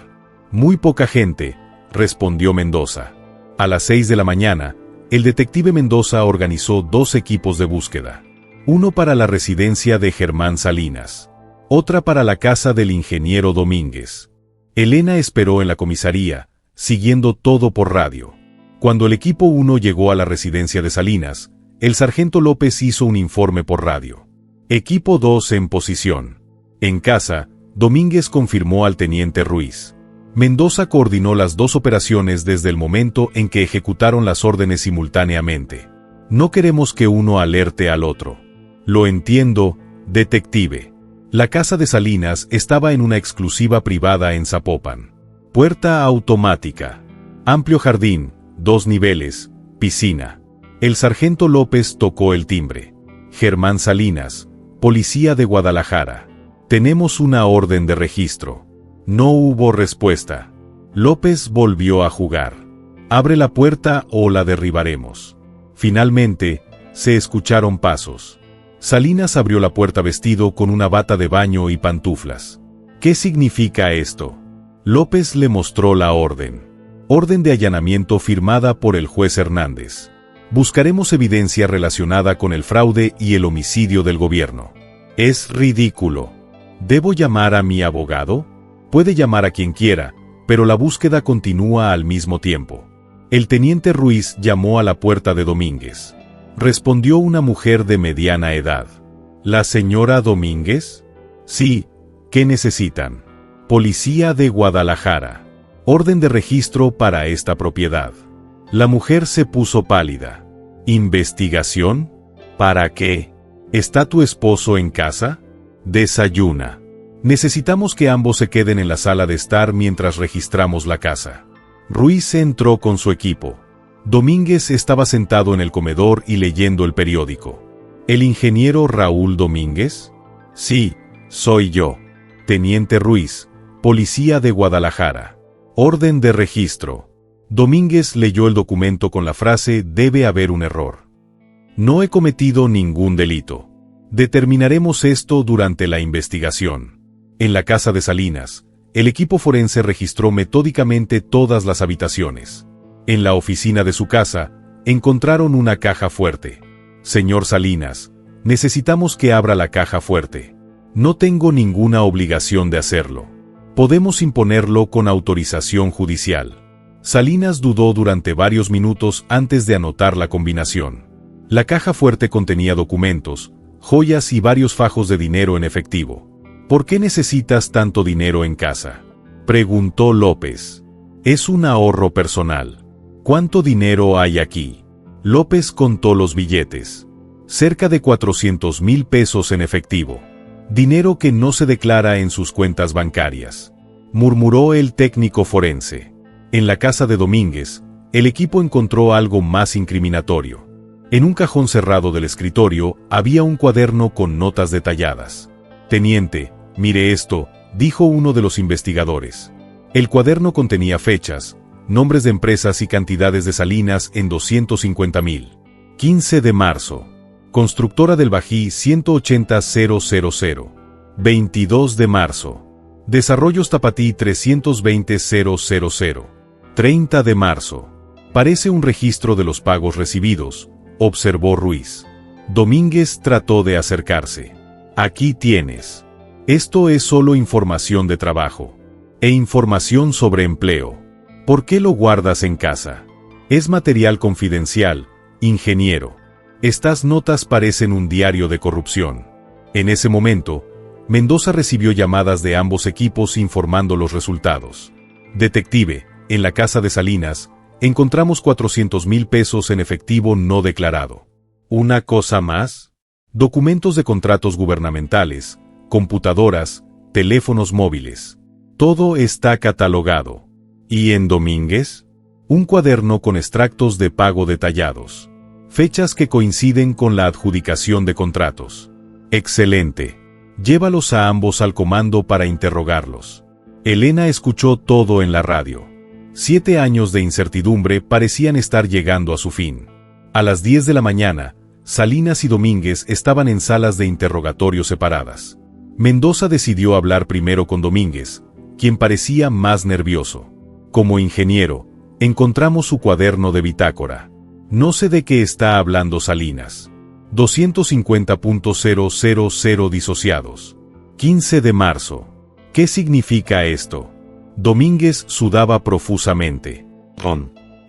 Muy poca gente, respondió Mendoza. A las 6 de la mañana, el detective Mendoza organizó 2 equipos de búsqueda. Uno para la residencia de Germán Salinas. Otra para la casa del ingeniero Domínguez. Elena esperó en la comisaría, siguiendo todo por radio. Cuando el equipo 1 llegó a la residencia de Salinas, el sargento López hizo un informe por radio. Equipo 2 en posición. En casa, Domínguez confirmó al teniente Ruiz. Mendoza coordinó las 2 operaciones desde el momento en que ejecutaron las órdenes simultáneamente. No queremos que uno alerte al otro. Lo entiendo, detective. La casa de Salinas estaba en una exclusiva privada en Zapopan. Puerta automática. Amplio jardín, 2 niveles, piscina. El sargento López tocó el timbre. Germán Salinas, policía de Guadalajara. Tenemos una orden de registro. No hubo respuesta. López volvió a jugar. Abre la puerta o la derribaremos. Finalmente, se escucharon pasos. Salinas abrió la puerta vestido con una bata de baño y pantuflas. ¿Qué significa esto? López le mostró la orden. Orden de allanamiento firmada por el juez Hernández. Buscaremos evidencia relacionada con el fraude y el homicidio del gobierno. Es ridículo. ¿Debo llamar a mi abogado? Puede llamar a quien quiera, pero la búsqueda continúa al mismo tiempo. El teniente Ruiz llamó a la puerta de Domínguez. Respondió una mujer de mediana edad. ¿La señora Domínguez? Sí, ¿qué necesitan? Policía de Guadalajara. Orden de registro para esta propiedad. La mujer se puso pálida. ¿Investigación? ¿Para qué? ¿Está tu esposo en casa? Desayuna. Necesitamos que ambos se queden en la sala de estar mientras registramos la casa. Ruiz entró con su equipo. Domínguez estaba sentado en el comedor y leyendo el periódico. ¿El ingeniero Raúl Domínguez? Sí, soy yo. Teniente Ruiz, policía de Guadalajara. Orden de registro. Domínguez leyó el documento con la frase «Debe haber un error». No he cometido ningún delito. Determinaremos esto durante la investigación. En la casa de Salinas, el equipo forense registró metódicamente todas las habitaciones. En la oficina de su casa, encontraron una caja fuerte. Señor Salinas, necesitamos que abra la caja fuerte. No tengo ninguna obligación de hacerlo. Podemos imponerlo con autorización judicial. Salinas dudó durante varios minutos antes de anotar la combinación. La caja fuerte contenía documentos, joyas y varios fajos de dinero en efectivo. ¿Por qué necesitas tanto dinero en casa?, preguntó López. Es un ahorro personal. ¿Cuánto dinero hay aquí? López contó los billetes. Cerca de 400,000 pesos en efectivo. Dinero que no se declara en sus cuentas bancarias, murmuró el técnico forense. En la casa de Domínguez, el equipo encontró algo más incriminatorio. En un cajón cerrado del escritorio había un cuaderno con notas detalladas. Teniente, mire esto, dijo uno de los investigadores. El cuaderno contenía fechas, nombres de empresas y cantidades de Salinas en 250,000. 15 de marzo. Constructora del Bají 180.000. 22 de marzo. Desarrollos Tapatí 320.000. 30 de marzo. Parece un registro de los pagos recibidos, observó Ruiz. Domínguez trató de acercarse. Aquí tienes. Esto es solo información de trabajo. E información sobre empleo. ¿Por qué lo guardas en casa? Es material confidencial, ingeniero. Estas notas parecen un diario de corrupción. En ese momento, Mendoza recibió llamadas de ambos equipos informando los resultados. Detective, en la casa de Salinas, encontramos 400,000 pesos en efectivo no declarado. ¿Una cosa más? Documentos de contratos gubernamentales, computadoras, teléfonos móviles. Todo está catalogado. ¿Y en Domínguez? Un cuaderno con extractos de pago detallados. Fechas que coinciden con la adjudicación de contratos. Excelente. Llévalos a ambos al comando para interrogarlos. Elena escuchó todo en la radio. 7 años de incertidumbre parecían estar llegando a su fin. A las 10 de la mañana, Salinas y Domínguez estaban en salas de interrogatorio separadas. Mendoza decidió hablar primero con Domínguez, quien parecía más nervioso. Como ingeniero, encontramos su cuaderno de bitácora. No sé de qué está hablando Salinas. 250.000 disociados. 15 de marzo. ¿Qué significa esto? Domínguez sudaba profusamente.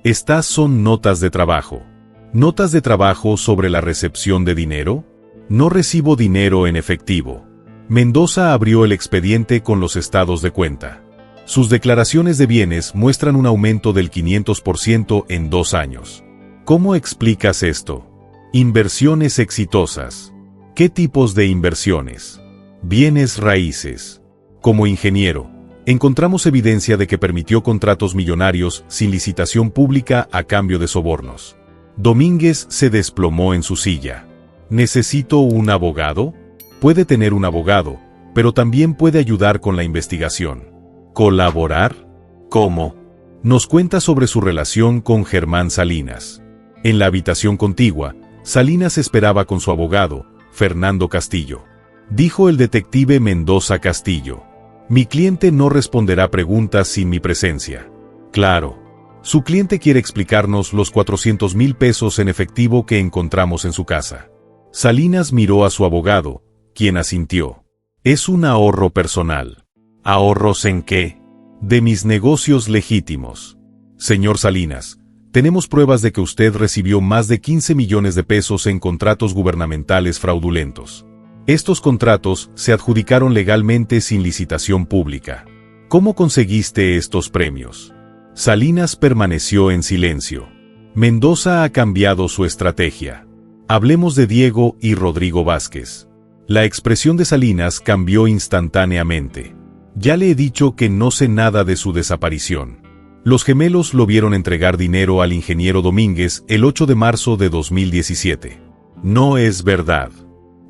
Estas son notas de trabajo. ¿Notas de trabajo sobre la recepción de dinero? No recibo dinero en efectivo. Mendoza abrió el expediente con los estados de cuenta. Sus declaraciones de bienes muestran un aumento del 500% en 2 años. ¿Cómo explicas esto? Inversiones exitosas. ¿Qué tipos de inversiones? Bienes raíces. Como ingeniero, encontramos evidencia de que permitió contratos millonarios sin licitación pública a cambio de sobornos. Domínguez se desplomó en su silla. ¿Necesito un abogado? Puede tener un abogado, pero también puede ayudar con la investigación. ¿Colaborar? ¿Cómo? Nos cuenta sobre su relación con Germán Salinas. En la habitación contigua, Salinas esperaba con su abogado, Fernando Castillo. Dijo el detective Mendoza Castillo. Mi cliente no responderá preguntas sin mi presencia. Claro. Su cliente quiere explicarnos los 400,000 pesos en efectivo que encontramos en su casa. Salinas miró a su abogado, quien asintió. Es un ahorro personal. ¿Ahorros en qué? De mis negocios legítimos. Señor Salinas, tenemos pruebas de que usted recibió más de 15 millones de pesos en contratos gubernamentales fraudulentos. Estos contratos se adjudicaron legalmente sin licitación pública. ¿Cómo conseguiste estos premios? Salinas permaneció en silencio. Mendoza ha cambiado su estrategia. Hablemos de Diego y Rodrigo Vázquez. La expresión de Salinas cambió instantáneamente. Ya le he dicho que no sé nada de su desaparición. Los gemelos lo vieron entregar dinero al ingeniero Domínguez el 8 de marzo de 2017. No es verdad.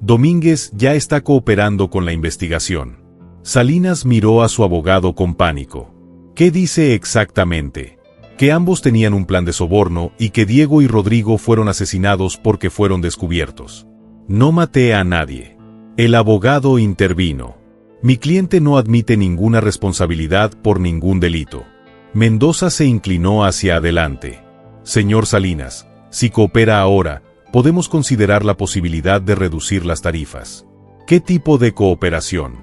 Domínguez ya está cooperando con la investigación. Salinas miró a su abogado con pánico. ¿Qué dice exactamente? Que ambos tenían un plan de soborno y que Diego y Rodrigo fueron asesinados porque fueron descubiertos. No maté a nadie. El abogado intervino. Mi cliente no admite ninguna responsabilidad por ningún delito. Mendoza se inclinó hacia adelante. Señor Salinas, si coopera ahora, podemos considerar la posibilidad de reducir las tarifas. ¿Qué tipo de cooperación?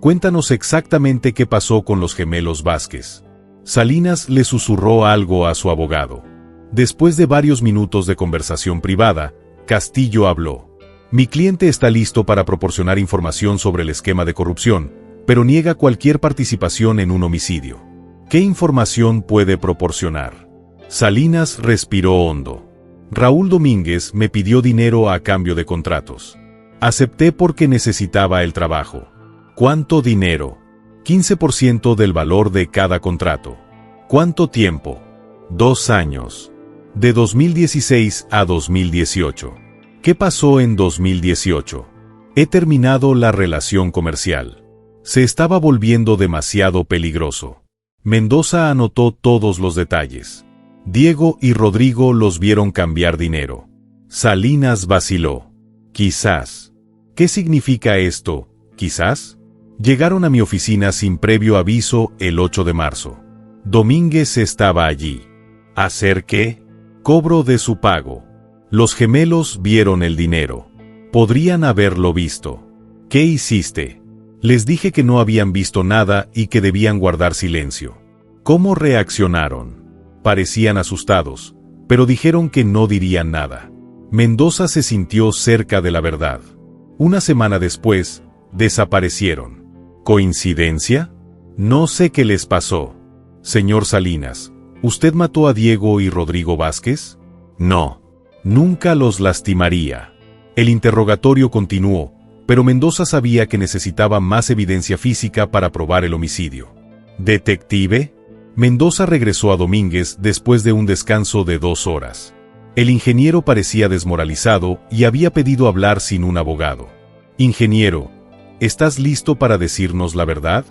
Cuéntanos exactamente qué pasó con los gemelos Vázquez. Salinas le susurró algo a su abogado. Después de varios minutos de conversación privada, Castillo habló. Mi cliente está listo para proporcionar información sobre el esquema de corrupción, pero niega cualquier participación en un homicidio. ¿Qué información puede proporcionar? Salinas respiró hondo. Raúl Domínguez me pidió dinero a cambio de contratos. Acepté porque necesitaba el trabajo. ¿Cuánto dinero? 15% del valor de cada contrato. ¿Cuánto tiempo? 2 años. De 2016 a 2018. ¿Qué pasó en 2018? He terminado la relación comercial. Se estaba volviendo demasiado peligroso. Mendoza anotó todos los detalles. Diego y Rodrigo los vieron cambiar dinero. Salinas vaciló. Quizás. ¿Qué significa esto, quizás? Llegaron a mi oficina sin previo aviso el 8 de marzo. Domínguez estaba allí. ¿Hacer qué? Cobro de su pago. Los gemelos vieron el dinero. Podrían haberlo visto. ¿Qué hiciste? Les dije que no habían visto nada y que debían guardar silencio. ¿Cómo reaccionaron? Parecían asustados, pero dijeron que no dirían nada. Mendoza se sintió cerca de la verdad. Una semana después, desaparecieron. ¿Coincidencia? No sé qué les pasó. Señor Salinas, ¿usted mató a Diego y Rodrigo Vázquez? No. Nunca los lastimaría. El interrogatorio continuó, pero Mendoza sabía que necesitaba más evidencia física para probar el homicidio. ¿Detective? Mendoza regresó a Domínguez después de un descanso de 2 horas. El ingeniero parecía desmoralizado y había pedido hablar sin un abogado. Ingeniero, ¿estás listo para decirnos la verdad?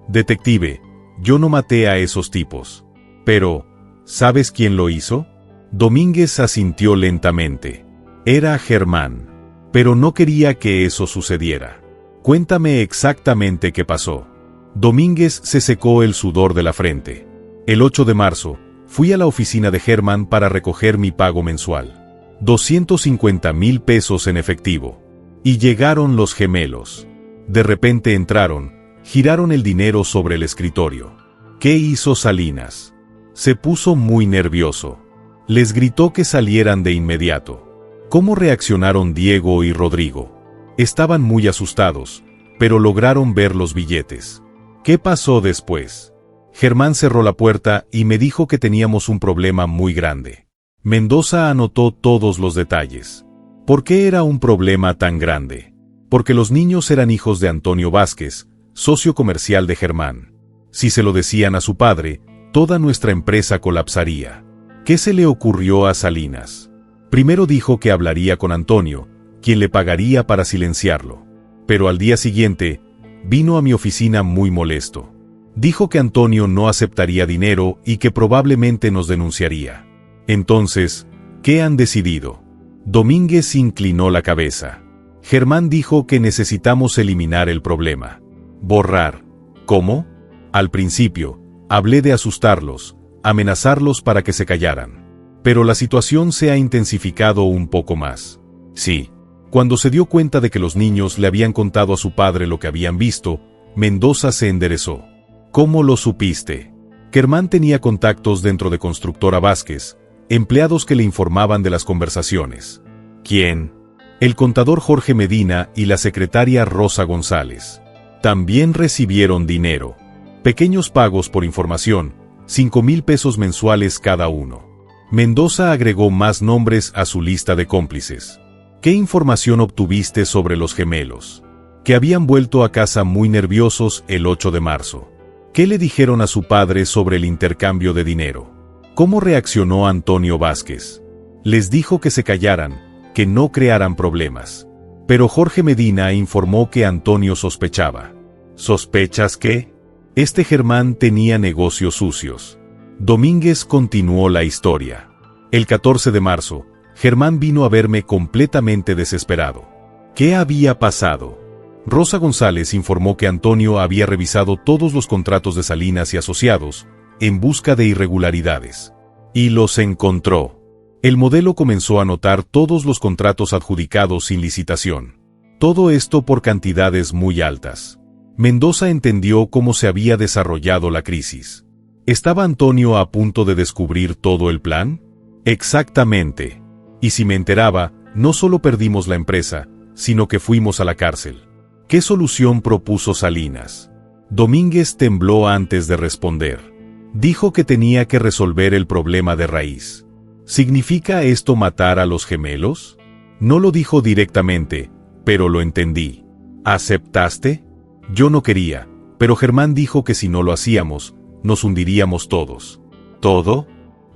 Detective, yo no maté a esos tipos. Pero, ¿sabes quién lo hizo? Domínguez asintió lentamente. Era Germán. Pero no quería que eso sucediera. Cuéntame exactamente qué pasó. Domínguez se secó el sudor de la frente. El 8 de marzo, fui a la oficina de Germán para recoger mi pago mensual. 250,000 pesos en efectivo. Y llegaron los gemelos. De repente entraron, giraron el dinero sobre el escritorio. ¿Qué hizo Salinas? Se puso muy nervioso. Les gritó que salieran de inmediato. ¿Cómo reaccionaron Diego y Rodrigo? Estaban muy asustados, pero lograron ver los billetes. ¿Qué pasó después? Germán cerró la puerta y me dijo que teníamos un problema muy grande. Mendoza anotó todos los detalles. ¿Por qué era un problema tan grande? Porque los niños eran hijos de Antonio Vázquez, socio comercial de Germán. Si se lo decían a su padre, toda nuestra empresa colapsaría. ¿Qué se le ocurrió a Salinas? Primero dijo que hablaría con Antonio, quien le pagaría para silenciarlo. Pero al día siguiente, vino a mi oficina muy molesto. Dijo que Antonio no aceptaría dinero y que probablemente nos denunciaría. Entonces, ¿qué han decidido? Domínguez inclinó la cabeza. Germán dijo que necesitamos eliminar el problema. Borrar. ¿Cómo? Al principio, hablé de asustarlos, amenazarlos para que se callaran. Pero la situación se ha intensificado un poco más. Sí. Cuando se dio cuenta de que los niños le habían contado a su padre lo que habían visto, Mendoza se enderezó. ¿Cómo lo supiste? Germán tenía contactos dentro de Constructora Vázquez, empleados que le informaban de las conversaciones. ¿Quién? El contador Jorge Medina y la secretaria Rosa González. También recibieron dinero. Pequeños pagos por información, 5,000 pesos mensuales cada uno. Mendoza agregó más nombres a su lista de cómplices. ¿Qué información obtuviste sobre los gemelos? Que habían vuelto a casa muy nerviosos el 8 de marzo. ¿Qué le dijeron a su padre sobre el intercambio de dinero? ¿Cómo reaccionó Antonio Vázquez? Les dijo que se callaran, que no crearan problemas. Pero Jorge Medina informó que Antonio sospechaba. ¿Sospechas qué? Este Germán tenía negocios sucios. Domínguez continuó la historia. El 14 de marzo, Germán vino a verme completamente desesperado. ¿Qué había pasado? Rosa González informó que Antonio había revisado todos los contratos de Salinas y asociados, en busca de irregularidades. Y los encontró. El modelo comenzó a anotar todos los contratos adjudicados sin licitación. Todo esto por cantidades muy altas. Mendoza entendió cómo se había desarrollado la crisis. ¿Estaba Antonio a punto de descubrir todo el plan? Exactamente. Y si me enteraba, no solo perdimos la empresa, sino que fuimos a la cárcel. ¿Qué solución propuso Salinas? Domínguez tembló antes de responder. Dijo que tenía que resolver el problema de raíz. ¿Significa esto matar a los gemelos? No lo dijo directamente, pero lo entendí. ¿Aceptaste? Yo no quería, pero Germán dijo que si no lo hacíamos, nos hundiríamos todos. ¿Todo?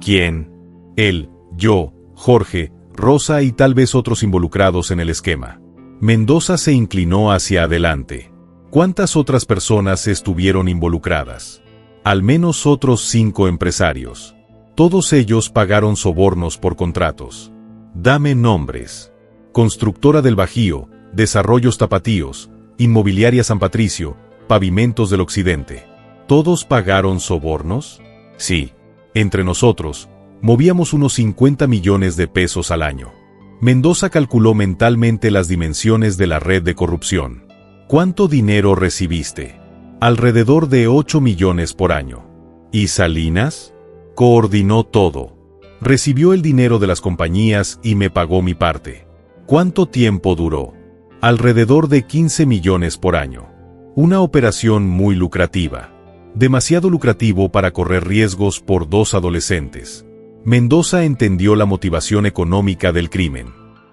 ¿Quién? Él, yo, Jorge, Rosa y tal vez otros involucrados en el esquema. Mendoza se inclinó hacia adelante. ¿Cuántas otras personas estuvieron involucradas? Al menos otros 5 empresarios. Todos ellos pagaron sobornos por contratos. Dame nombres. Constructora del Bajío, Desarrollos Tapatíos, Inmobiliaria San Patricio, Pavimentos del Occidente. ¿Todos pagaron sobornos? Sí. Entre nosotros, movíamos unos 50 millones de pesos al año. Mendoza calculó mentalmente las dimensiones de la red de corrupción. ¿Cuánto dinero recibiste? Alrededor de 8 millones por año. ¿Y Salinas? Coordinó todo. Recibió el dinero de las compañías y me pagó mi parte. ¿Cuánto tiempo duró? Alrededor de 15 millones por año. Una operación muy lucrativa. Demasiado lucrativo para correr riesgos por 2 adolescentes. Mendoza entendió la motivación económica del crimen.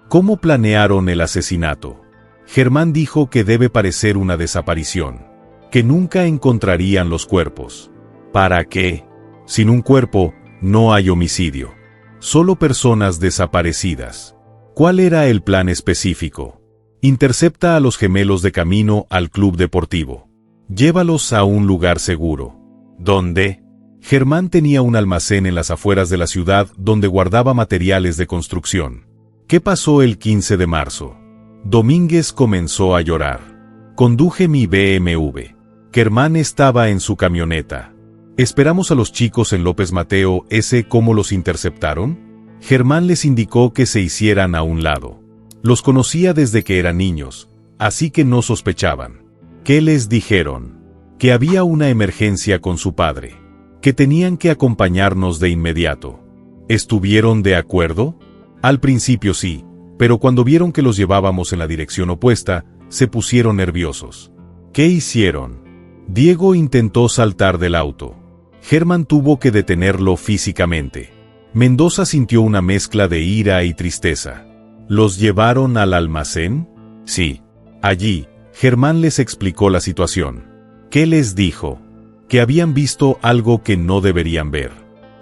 ¿Cómo planearon el asesinato? Germán dijo que debe parecer una desaparición, que nunca encontrarían los cuerpos. ¿Para qué? Sin un cuerpo, no hay homicidio. Solo personas desaparecidas. ¿Cuál era el plan específico? Intercepta a los gemelos de camino al club deportivo. Llévalos a un lugar seguro. ¿Dónde? Germán tenía un almacén en las afueras de la ciudad donde guardaba materiales de construcción. ¿Qué pasó el 15 de marzo? Domínguez comenzó a llorar. Conduje mi BMW. Germán estaba en su camioneta. Esperamos a los chicos en López Mateo. ¿Cómo los interceptaron? Germán les indicó que se hicieran a un lado. Los conocía desde que eran niños, así que no sospechaban. ¿Qué les dijeron? Que había una emergencia con su padre. Que tenían que acompañarnos de inmediato. ¿Estuvieron de acuerdo? Al principio sí, pero cuando vieron que los llevábamos en la dirección opuesta, se pusieron nerviosos. ¿Qué hicieron? Diego intentó saltar del auto. Germán tuvo que detenerlo físicamente. Mendoza sintió una mezcla de ira y tristeza. ¿Los llevaron al almacén? Sí. Allí, Germán les explicó la situación. ¿Qué les dijo? Que habían visto algo que no deberían ver.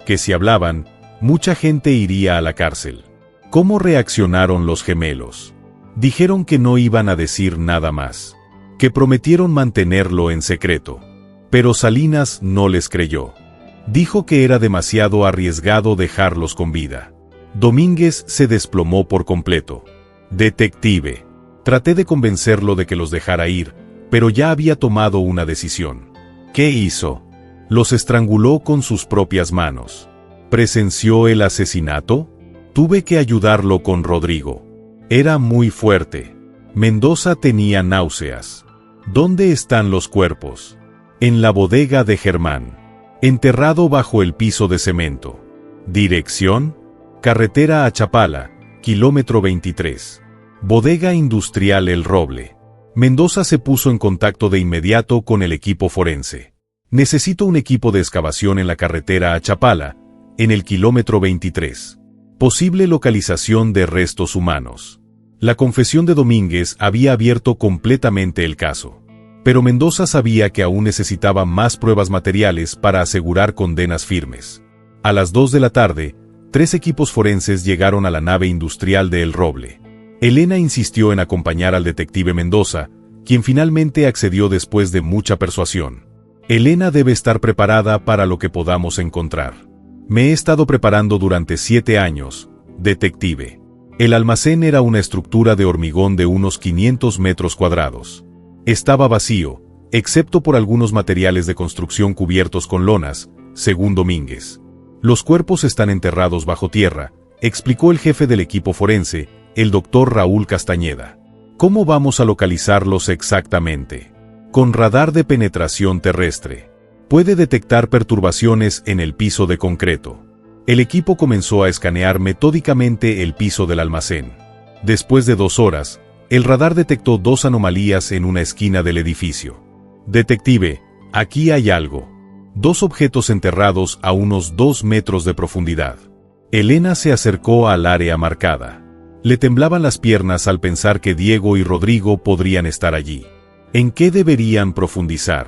Que si hablaban, mucha gente iría a la cárcel. ¿Cómo reaccionaron los gemelos? Dijeron que no iban a decir nada más. Que prometieron mantenerlo en secreto. Pero Salinas no les creyó. Dijo que era demasiado arriesgado dejarlos con vida. Domínguez se desplomó por completo. Detective. Traté de convencerlo de que los dejara ir, pero ya había tomado una decisión. ¿Qué hizo? Los estranguló con sus propias manos. ¿Presenció el asesinato? Tuve que ayudarlo con Rodrigo. Era muy fuerte. Mendoza tenía náuseas. ¿Dónde están los cuerpos? En la bodega de Germán. Enterrado bajo el piso de cemento. Dirección: carretera a Chapala, kilómetro 23. Bodega industrial El Roble. Mendoza se puso en contacto de inmediato con el equipo forense. Necesito un equipo de excavación en la carretera a Chapala, en el kilómetro 23. Posible localización de restos humanos. La confesión de Domínguez había abierto completamente el caso. Pero Mendoza sabía que aún necesitaba más pruebas materiales para asegurar condenas firmes. A las 2 de la tarde, 3 equipos forenses llegaron a la nave industrial de El Roble. Elena insistió en acompañar al detective Mendoza, quien finalmente accedió después de mucha persuasión. Elena debe estar preparada para lo que podamos encontrar. Me he estado preparando durante 7 años, detective. El almacén era una estructura de hormigón de unos 500 metros cuadrados. Estaba vacío, excepto por algunos materiales de construcción cubiertos con lonas, según Domínguez. Los cuerpos están enterrados bajo tierra, explicó el jefe del equipo forense, el doctor Raúl Castañeda. ¿Cómo vamos a localizarlos exactamente? Con radar de penetración terrestre. Puede detectar perturbaciones en el piso de concreto. El equipo comenzó a escanear metódicamente el piso del almacén. Después de 2 horas, el radar detectó 2 anomalías en una esquina del edificio. Detective, aquí hay algo. 2 objetos enterrados a unos 2 metros de profundidad. Elena se acercó al área marcada. Le temblaban las piernas al pensar que Diego y Rodrigo podrían estar allí. ¿En qué deberían profundizar?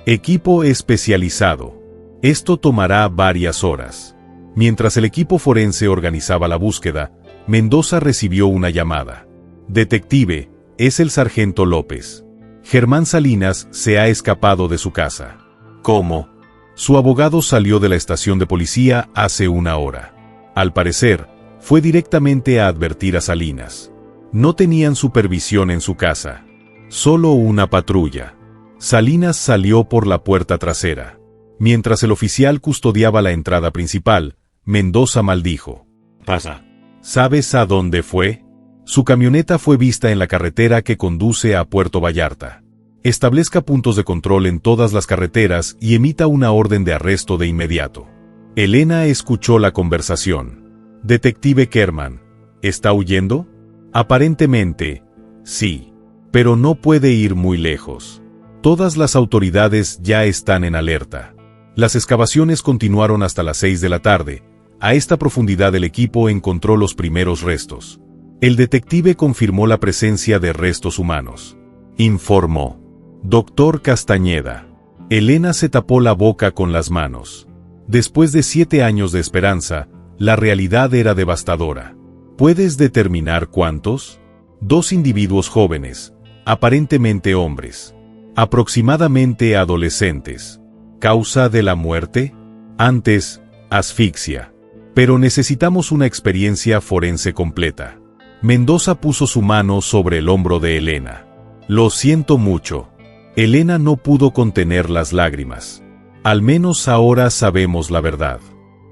Equipo especializado. Esto tomará varias horas. Mientras el equipo forense organizaba la búsqueda, Mendoza recibió una llamada. Detective, es el sargento López. Germán Salinas se ha escapado de su casa. ¿Cómo? Su abogado salió de la estación de policía hace 1 hora. Al parecer, fue directamente a advertir a Salinas. No tenían supervisión en su casa. Solo una patrulla. Salinas salió por la puerta trasera. Mientras el oficial custodiaba la entrada principal, Mendoza maldijo. Pasa. ¿Sabes a dónde fue? Su camioneta fue vista en la carretera que conduce a Puerto Vallarta. Establezca puntos de control en todas las carreteras y emita una orden de arresto de inmediato. Elena escuchó la conversación. Detective Kerman, ¿está huyendo? Aparentemente, sí. Pero no puede ir muy lejos. Todas las autoridades ya están en alerta. Las excavaciones continuaron hasta las 6 de la tarde. A esta profundidad el equipo encontró los primeros restos. El detective confirmó la presencia de restos humanos. Informó. Doctor Castañeda. Elena se tapó la boca con las manos. Después de 7 años de esperanza, la realidad era devastadora. ¿Puedes determinar cuántos? 2 individuos jóvenes, aparentemente hombres. Aproximadamente adolescentes. ¿Causa de la muerte? Antes, asfixia. Pero necesitamos una experiencia forense completa. Mendoza puso su mano sobre el hombro de Elena. Lo siento mucho. Elena no pudo contener las lágrimas. Al menos ahora sabemos la verdad.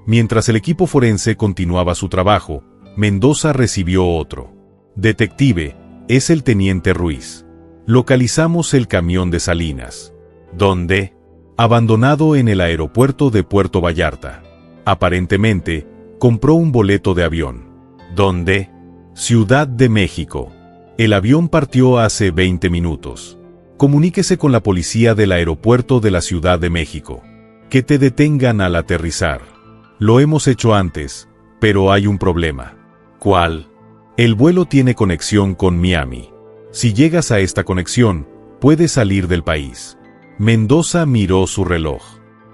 Mientras el equipo forense continuaba su trabajo, Mendoza recibió otro. Detective, es el teniente Ruiz. Localizamos el camión de Salinas. ¿Dónde? Abandonado en el aeropuerto de Puerto Vallarta. Aparentemente, compró un boleto de avión. ¿Dónde? Ciudad de México. El avión partió hace 20 minutos. Comuníquese con la policía del aeropuerto de la Ciudad de México. Que te detengan al aterrizar. Lo hemos hecho antes, pero hay un problema. ¿Cuál? El vuelo tiene conexión con Miami. Si llegas a esta conexión, puedes salir del país. Mendoza miró su reloj.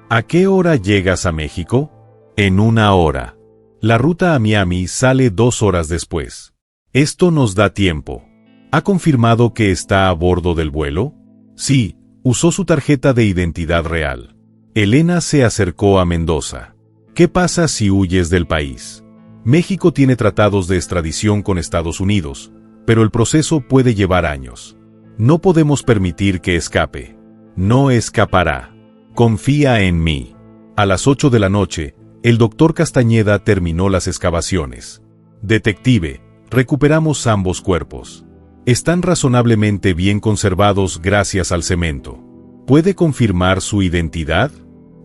¿A qué hora llegas a México? En 1 hora. La ruta a Miami sale 2 horas después. Esto nos da tiempo. ¿Ha confirmado que está a bordo del vuelo? Sí, usó su tarjeta de identidad real. Elena se acercó a Mendoza. ¿Qué pasa si huyes del país? México tiene tratados de extradición con Estados Unidos, pero el proceso puede llevar años. No podemos permitir que escape. No escapará. Confía en mí. A las 8 de la noche, el doctor Castañeda terminó las excavaciones. Detective, recuperamos ambos cuerpos. Están razonablemente bien conservados gracias al cemento. ¿Puede confirmar su identidad?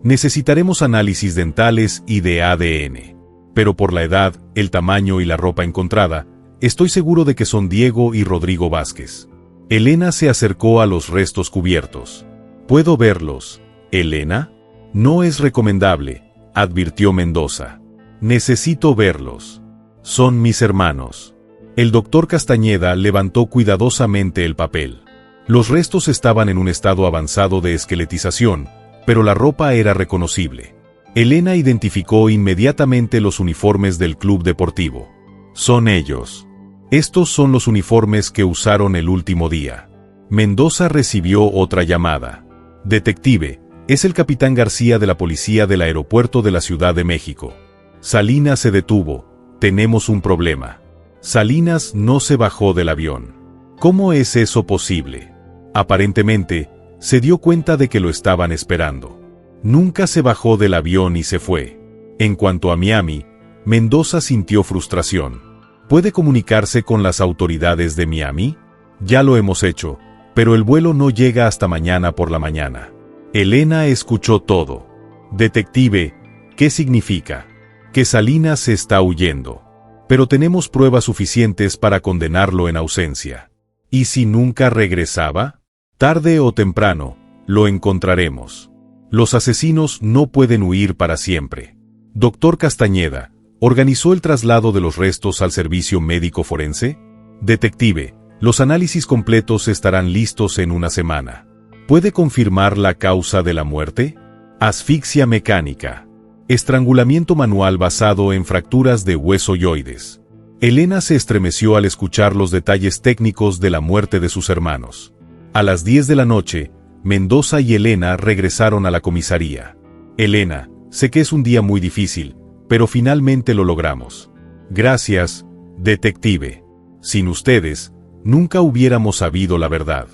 Necesitaremos análisis dentales y de ADN. Pero por la edad, el tamaño y la ropa encontrada, estoy seguro de que son Diego y Rodrigo Vázquez. Elena se acercó a los restos cubiertos. ¿Puedo verlos, Elena? No es recomendable, advirtió Mendoza. Necesito verlos. Son mis hermanos. El doctor Castañeda levantó cuidadosamente el papel. Los restos estaban en un estado avanzado de esqueletización, pero la ropa era reconocible. Elena identificó inmediatamente los uniformes del club deportivo. Son ellos. Estos son los uniformes que usaron el último día. Mendoza recibió otra llamada. Detective, es el capitán García de la policía del aeropuerto de la Ciudad de México. Salinas se detuvo. Tenemos un problema. Salinas no se bajó del avión. ¿Cómo es eso posible? Aparentemente, se dio cuenta de que lo estaban esperando. Nunca se bajó del avión y se fue. En cuanto a Miami, Mendoza sintió frustración. ¿Puede comunicarse con las autoridades de Miami? Ya lo hemos hecho, pero el vuelo no llega hasta mañana por la mañana. Elena escuchó todo. Detective, ¿qué significa? Que Salinas está huyendo. Pero tenemos pruebas suficientes para condenarlo en ausencia. ¿Y si nunca regresaba? Tarde o temprano, lo encontraremos. Los asesinos no pueden huir para siempre. Doctor Castañeda, ¿organizó el traslado de los restos al servicio médico forense? Detective, los análisis completos estarán listos en 1 semana. ¿Puede confirmar la causa de la muerte? Asfixia mecánica. Estrangulamiento manual basado en fracturas de hueso yoides. Elena se estremeció al escuchar los detalles técnicos de la muerte de sus hermanos. A las 10 de la noche, Mendoza y Elena regresaron a la comisaría. Elena, sé que es un día muy difícil, pero finalmente lo logramos. Gracias, detective. Sin ustedes, nunca hubiéramos sabido la verdad.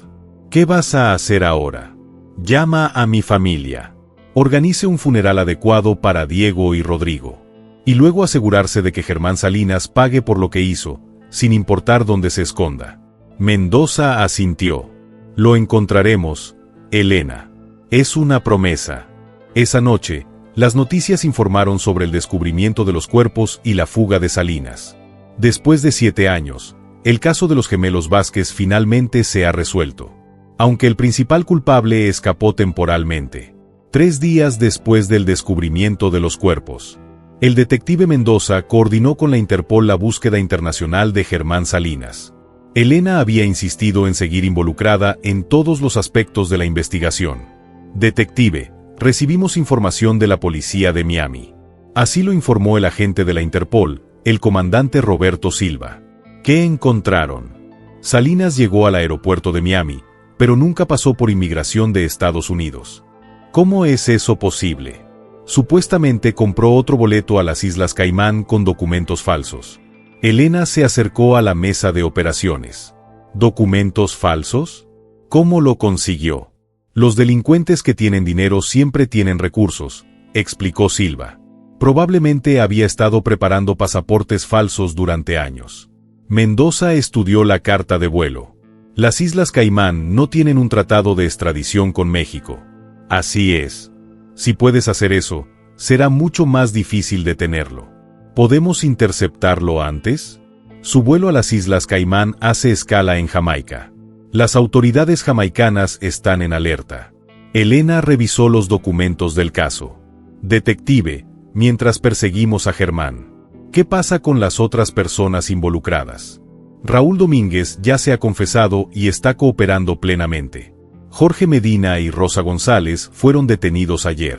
¿Qué vas a hacer ahora? Llama a mi familia. Organice un funeral adecuado para Diego y Rodrigo. Y luego asegurarse de que Germán Salinas pague por lo que hizo, sin importar dónde se esconda. Mendoza asintió. Lo encontraremos, Elena. Es una promesa. Esa noche, las noticias informaron sobre el descubrimiento de los cuerpos y la fuga de Salinas. Después de 7 años, el caso de los gemelos Vázquez finalmente se ha resuelto. Aunque el principal culpable escapó temporalmente. 3 días después del descubrimiento de los cuerpos, el detective Mendoza coordinó con la Interpol la búsqueda internacional de Germán Salinas. Elena había insistido en seguir involucrada en todos los aspectos de la investigación. Detective, recibimos información de la policía de Miami. Así lo informó el agente de la Interpol, el comandante Roberto Silva. ¿Qué encontraron? Salinas llegó al aeropuerto de Miami, pero nunca pasó por inmigración de Estados Unidos. ¿Cómo es eso posible? Supuestamente compró otro boleto a las Islas Caimán con documentos falsos. Elena se acercó a la mesa de operaciones. ¿Documentos falsos? ¿Cómo lo consiguió? Los delincuentes que tienen dinero siempre tienen recursos, explicó Silva. Probablemente había estado preparando pasaportes falsos durante años. Mendoza estudió la carta de vuelo. Las Islas Caimán no tienen un tratado de extradición con México. Así es. Si puedes hacer eso, será mucho más difícil detenerlo. ¿Podemos interceptarlo antes? Su vuelo a las Islas Caimán hace escala en Jamaica. Las autoridades jamaicanas están en alerta. Elena revisó los documentos del caso. Detective, mientras perseguimos a Germán, ¿qué pasa con las otras personas involucradas? Raúl Domínguez ya se ha confesado y está cooperando plenamente. Jorge Medina y Rosa González fueron detenidos ayer.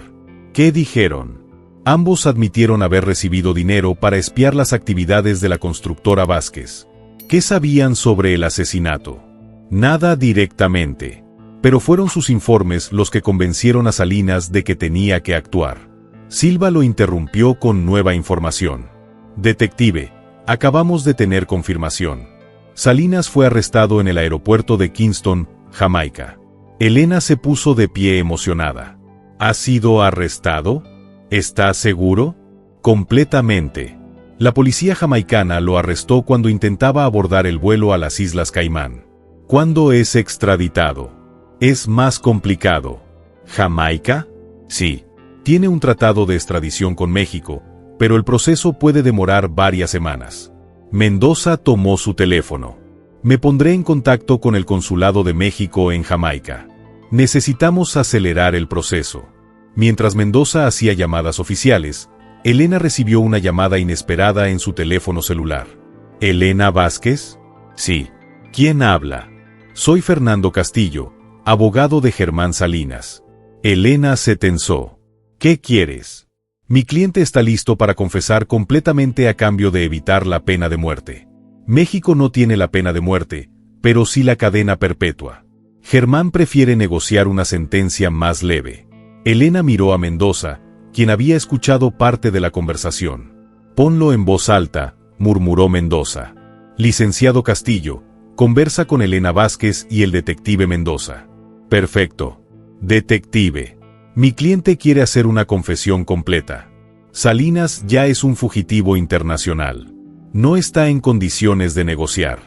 ¿Qué dijeron? Ambos admitieron haber recibido dinero para espiar las actividades de la constructora Vázquez. ¿Qué sabían sobre el asesinato? Nada directamente. Pero fueron sus informes los que convencieron a Salinas de que tenía que actuar. Silva lo interrumpió con nueva información. Detective, acabamos de tener confirmación. Salinas fue arrestado en el aeropuerto de Kingston, Jamaica. Elena se puso de pie emocionada. ¿Ha sido arrestado? ¿Está seguro? Completamente. La policía jamaicana lo arrestó cuando intentaba abordar el vuelo a las Islas Caimán. ¿Cuándo es extraditado? Es más complicado. ¿Jamaica? Sí. Tiene un tratado de extradición con México, pero el proceso puede demorar varias semanas. Mendoza tomó su teléfono. Me pondré en contacto con el Consulado de México en Jamaica. Necesitamos acelerar el proceso. Mientras Mendoza hacía llamadas oficiales, Elena recibió una llamada inesperada en su teléfono celular. ¿Elena Vázquez? Sí. ¿Quién habla? Soy Fernando Castillo, abogado de Germán Salinas. Elena se tensó. ¿Qué quieres? Mi cliente está listo para confesar completamente a cambio de evitar la pena de muerte. México no tiene la pena de muerte, pero sí la cadena perpetua. Germán prefiere negociar una sentencia más leve. Elena miró a Mendoza, quien había escuchado parte de la conversación. Ponlo en voz alta, murmuró Mendoza. Licenciado Castillo, conversa con Elena Vázquez y el detective Mendoza. Perfecto. Detective. Mi cliente quiere hacer una confesión completa. Salinas ya es un fugitivo internacional. No está en condiciones de negociar,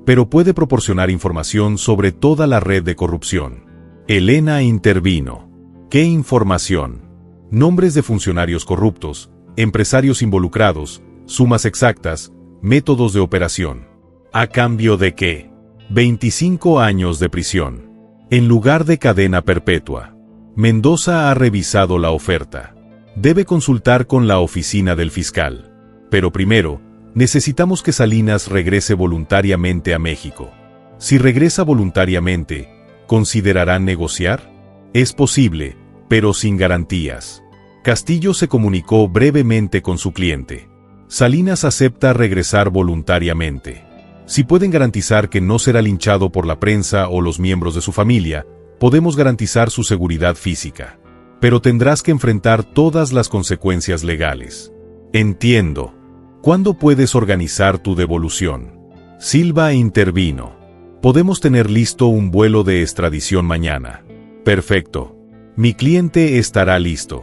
pero puede proporcionar información sobre toda la red de corrupción. Elena intervino. ¿Qué información? Nombres de funcionarios corruptos, empresarios involucrados, sumas exactas, métodos de operación. ¿A cambio de qué? 25 años de prisión. En lugar de cadena perpetua. Mendoza ha revisado la oferta. Debe consultar con la oficina del fiscal. Pero primero, necesitamos que Salinas regrese voluntariamente a México. Si regresa voluntariamente, ¿considerarán negociar? Es posible, pero sin garantías. Castillo se comunicó brevemente con su cliente. Salinas acepta regresar voluntariamente. Si pueden garantizar que no será linchado por la prensa o los miembros de su familia, podemos garantizar su seguridad física. Pero tendrás que enfrentar todas las consecuencias legales. Entiendo. ¿Cuándo puedes organizar tu devolución? Silva intervino. Podemos tener listo un vuelo de extradición mañana. Perfecto. Mi cliente estará listo.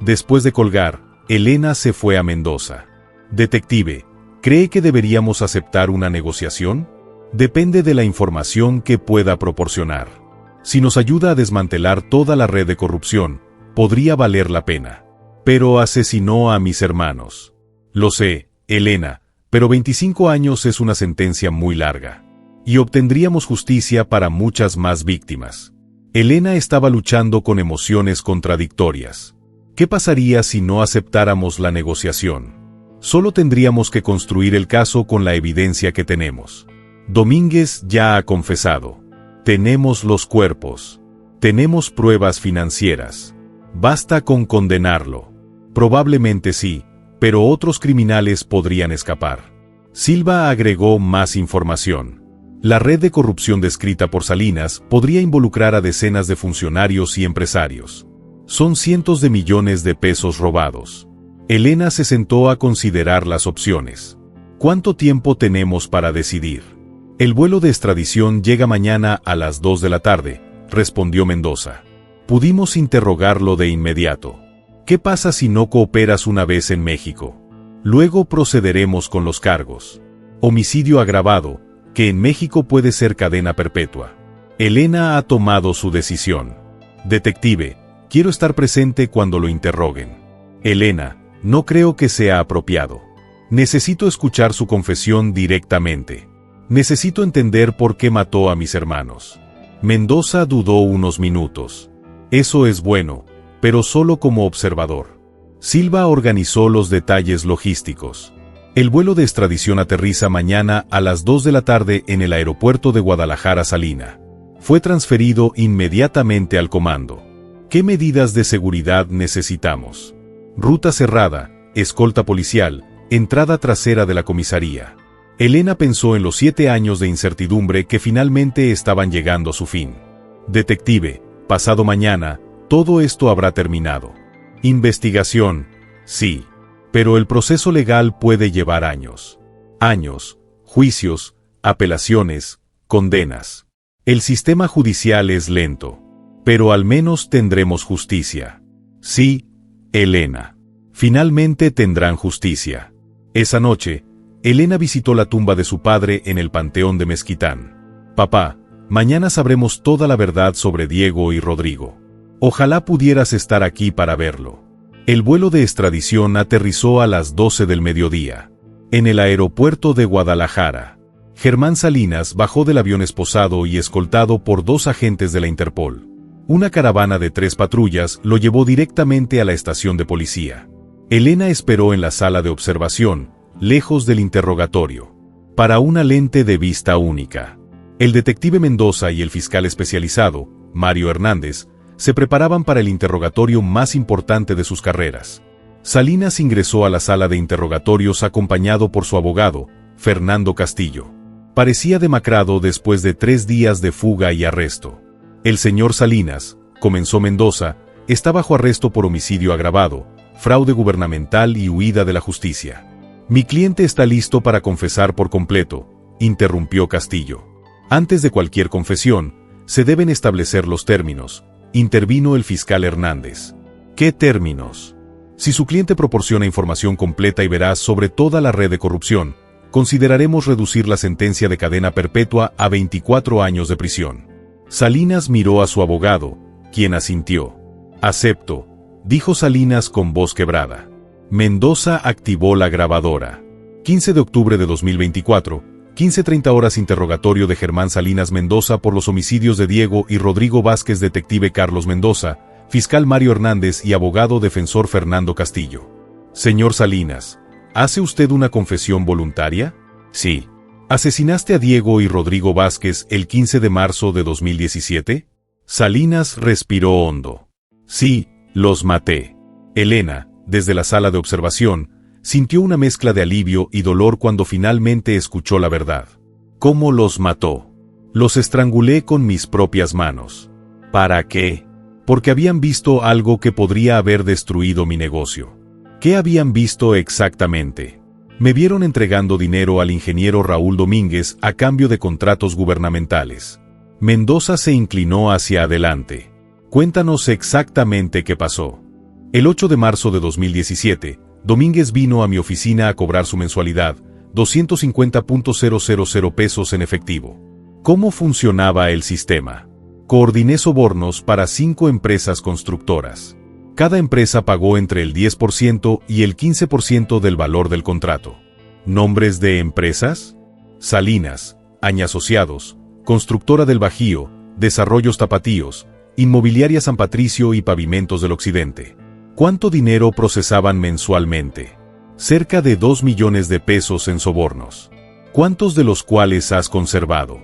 Después de colgar, Elena se fue a Mendoza. Detective, ¿cree que deberíamos aceptar una negociación? Depende de la información que pueda proporcionar. Si nos ayuda a desmantelar toda la red de corrupción, podría valer la pena. Pero asesinó a mis hermanos. Lo sé, Elena, pero 25 años es una sentencia muy larga. Y obtendríamos justicia para muchas más víctimas. Elena estaba luchando con emociones contradictorias. ¿Qué pasaría si no aceptáramos la negociación? Solo tendríamos que construir el caso con la evidencia que tenemos. Domínguez ya ha confesado. Tenemos los cuerpos. Tenemos pruebas financieras. Basta con condenarlo. Probablemente sí, pero otros criminales podrían escapar. Silva agregó más información. La red de corrupción descrita por Salinas podría involucrar a decenas de funcionarios y empresarios. Son cientos de millones de pesos robados. Elena se sentó a considerar las opciones. ¿Cuánto tiempo tenemos para decidir? El vuelo de extradición llega mañana a las 2 de la tarde, respondió Mendoza. Pudimos interrogarlo de inmediato. ¿Qué pasa si no cooperas una vez en México? Luego procederemos con los cargos. Homicidio agravado, que en México puede ser cadena perpetua. Elena ha tomado su decisión. Detective, quiero estar presente cuando lo interroguen. Elena, no creo que sea apropiado. Necesito escuchar su confesión directamente. Necesito entender por qué mató a mis hermanos. Mendoza dudó unos minutos. Eso es bueno, pero solo como observador. Silva organizó los detalles logísticos. El vuelo de extradición aterriza mañana a las 2 de la tarde en el aeropuerto de Guadalajara Salina. Fue transferido inmediatamente al comando. ¿Qué medidas de seguridad necesitamos? Ruta cerrada, escolta policial, entrada trasera de la comisaría. Elena pensó en los 7 años de incertidumbre que finalmente estaban llegando a su fin. Detective, pasado mañana, todo esto habrá terminado. Investigación, sí. Pero el proceso legal puede llevar años. Años, juicios, apelaciones, condenas. El sistema judicial es lento. Pero al menos tendremos justicia. Sí, Elena. Finalmente tendrán justicia. Esa noche, Elena visitó la tumba de su padre en el Panteón de Mezquitán. Papá, mañana sabremos toda la verdad sobre Diego y Rodrigo. Ojalá pudieras estar aquí para verlo. El vuelo de extradición aterrizó a las 12 del mediodía. En el aeropuerto de Guadalajara, Germán Salinas bajó del avión esposado y escoltado por 2 agentes de la Interpol. Una caravana de 3 patrullas lo llevó directamente a la estación de policía. Elena esperó en la sala de observación, lejos del interrogatorio, para una lente de vista única. El detective Mendoza y el fiscal especializado, Mario Hernández, se preparaban para el interrogatorio más importante de sus carreras. Salinas ingresó a la sala de interrogatorios acompañado por su abogado, Fernando Castillo. Parecía demacrado después de 3 días de fuga y arresto. El señor Salinas, comenzó Mendoza, está bajo arresto por homicidio agravado, fraude gubernamental y huida de la justicia. Mi cliente está listo para confesar por completo, interrumpió Castillo. Antes de cualquier confesión, se deben establecer los términos, intervino el fiscal Hernández. ¿Qué términos? Si su cliente proporciona información completa y veraz sobre toda la red de corrupción, consideraremos reducir la sentencia de cadena perpetua a 24 años de prisión. Salinas miró a su abogado, quien asintió. Acepto, dijo Salinas con voz quebrada. Mendoza activó la grabadora. 15 de octubre de 2024, 15:30 horas interrogatorio de Germán Salinas Mendoza por los homicidios de Diego y Rodrigo Vázquez. Detective Carlos Mendoza, fiscal Mario Hernández y abogado defensor Fernando Castillo. Señor Salinas, ¿hace usted una confesión voluntaria? Sí. ¿Asesinaste a Diego y Rodrigo Vázquez el 15 de marzo de 2017? Salinas respiró hondo. Sí, los maté. Elena, desde la sala de observación, sintió una mezcla de alivio y dolor cuando finalmente escuchó la verdad. ¿Cómo los mató? Los estrangulé con mis propias manos. ¿Para qué? Porque habían visto algo que podría haber destruido mi negocio. ¿Qué habían visto exactamente? Me vieron entregando dinero al ingeniero Raúl Domínguez a cambio de contratos gubernamentales. Mendoza se inclinó hacia adelante. Cuéntanos exactamente qué pasó. El 8 de marzo de 2017, Domínguez vino a mi oficina a cobrar su mensualidad, 250.000 pesos en efectivo. ¿Cómo funcionaba el sistema? Coordiné sobornos para 5 empresas constructoras. Cada empresa pagó entre el 10% y el 15% del valor del contrato. ¿Nombres de empresas? Salinas, Aña Asociados, Constructora del Bajío, Desarrollos Tapatíos, Inmobiliaria San Patricio y Pavimentos del Occidente. ¿Cuánto dinero procesaban mensualmente? Cerca de 2 millones de pesos en sobornos. ¿Cuántos de los cuales has conservado?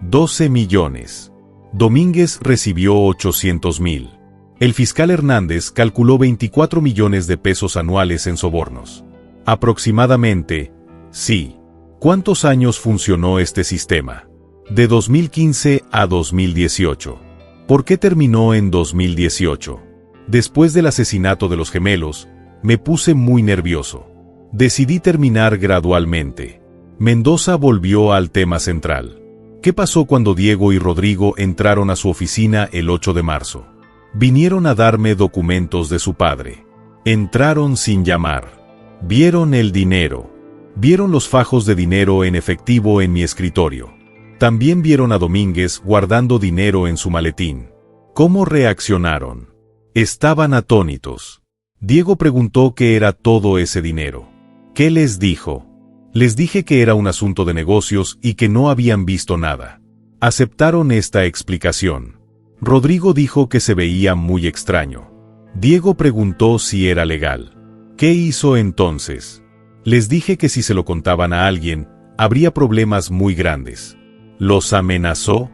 12 millones. Domínguez recibió 800,000. El fiscal Hernández calculó 24 millones de pesos anuales en sobornos. Aproximadamente, sí. ¿Cuántos años funcionó este sistema? De 2015 a 2018. ¿Por qué terminó en 2018? Después del asesinato de los gemelos, me puse muy nervioso. Decidí terminar gradualmente. Mendoza volvió al tema central. ¿Qué pasó cuando Diego y Rodrigo entraron a su oficina el 8 de marzo? Vinieron a darme documentos de su padre. Entraron sin llamar. Vieron el dinero. Vieron los fajos de dinero en efectivo en mi escritorio. También vieron a Domínguez guardando dinero en su maletín. ¿Cómo reaccionaron? Estaban atónitos. Diego preguntó qué era todo ese dinero. ¿Qué les dijo? Les dije que era un asunto de negocios y que no habían visto nada. Aceptaron esta explicación. Rodrigo dijo que se veía muy extraño. Diego preguntó si era legal. ¿Qué hizo entonces? Les dije que si se lo contaban a alguien, habría problemas muy grandes. ¿Los amenazó?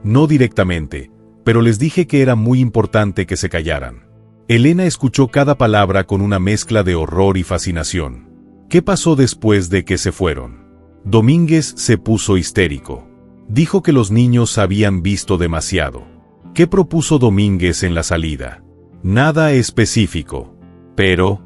No directamente, pero les dije que era muy importante que se callaran. Elena escuchó cada palabra con una mezcla de horror y fascinación. ¿Qué pasó después de que se fueron? Domínguez se puso histérico. Dijo que los niños habían visto demasiado. ¿Qué propuso Domínguez en la salida? Nada específico. Pero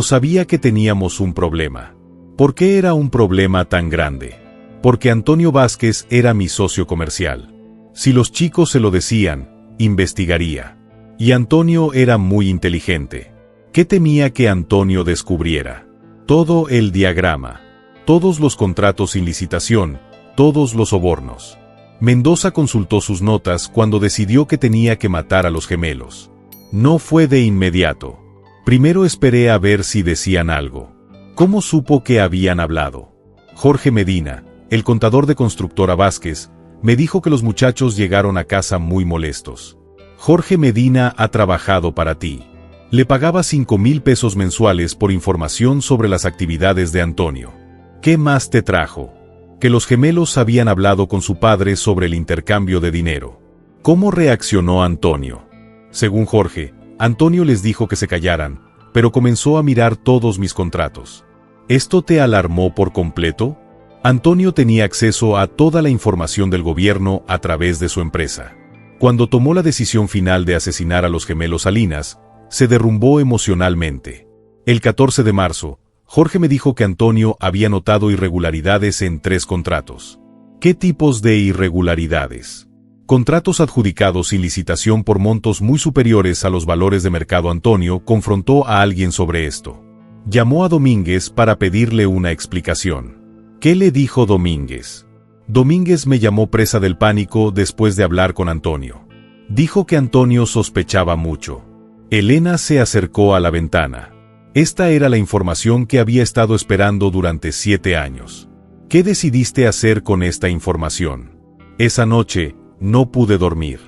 sabía que teníamos un problema. ¿Por qué era un problema tan grande? Porque Antonio Vázquez era mi socio comercial. Si los chicos se lo decían, investigaría. Y Antonio era muy inteligente. ¿Qué temía que Antonio descubriera? Todo el diagrama. Todos los contratos sin licitación, todos los sobornos. Mendoza consultó sus notas cuando decidió que tenía que matar a los gemelos. No fue de inmediato. Primero esperé a ver si decían algo. ¿Cómo supo que habían hablado? Jorge Medina, el contador de Constructora Vázquez, me dijo que los muchachos llegaron a casa muy molestos. Jorge Medina ha trabajado para ti. Le pagaba 5,000 pesos mensuales por información sobre las actividades de Antonio. ¿Qué más te trajo? Que los gemelos habían hablado con su padre sobre el intercambio de dinero. ¿Cómo reaccionó Antonio? Según Jorge, Antonio les dijo que se callaran, pero comenzó a mirar todos mis contratos. ¿Esto te alarmó por completo? Antonio tenía acceso a toda la información del gobierno a través de su empresa. Cuando tomó la decisión final de asesinar a los gemelos Salinas, se derrumbó emocionalmente. El 14 de marzo, Jorge me dijo que Antonio había notado irregularidades en 3 contratos. ¿Qué tipos de irregularidades? Contratos adjudicados sin licitación por montos muy superiores a los valores de mercado. Antonio confrontó a alguien sobre esto. Llamó a Domínguez para pedirle una explicación. ¿Qué le dijo Domínguez? Domínguez me llamó presa del pánico después de hablar con Antonio. Dijo que Antonio sospechaba mucho. Elena se acercó a la ventana. Esta era la información que había estado esperando durante 7 años. ¿Qué decidiste hacer con esta información? Esa noche, no pude dormir.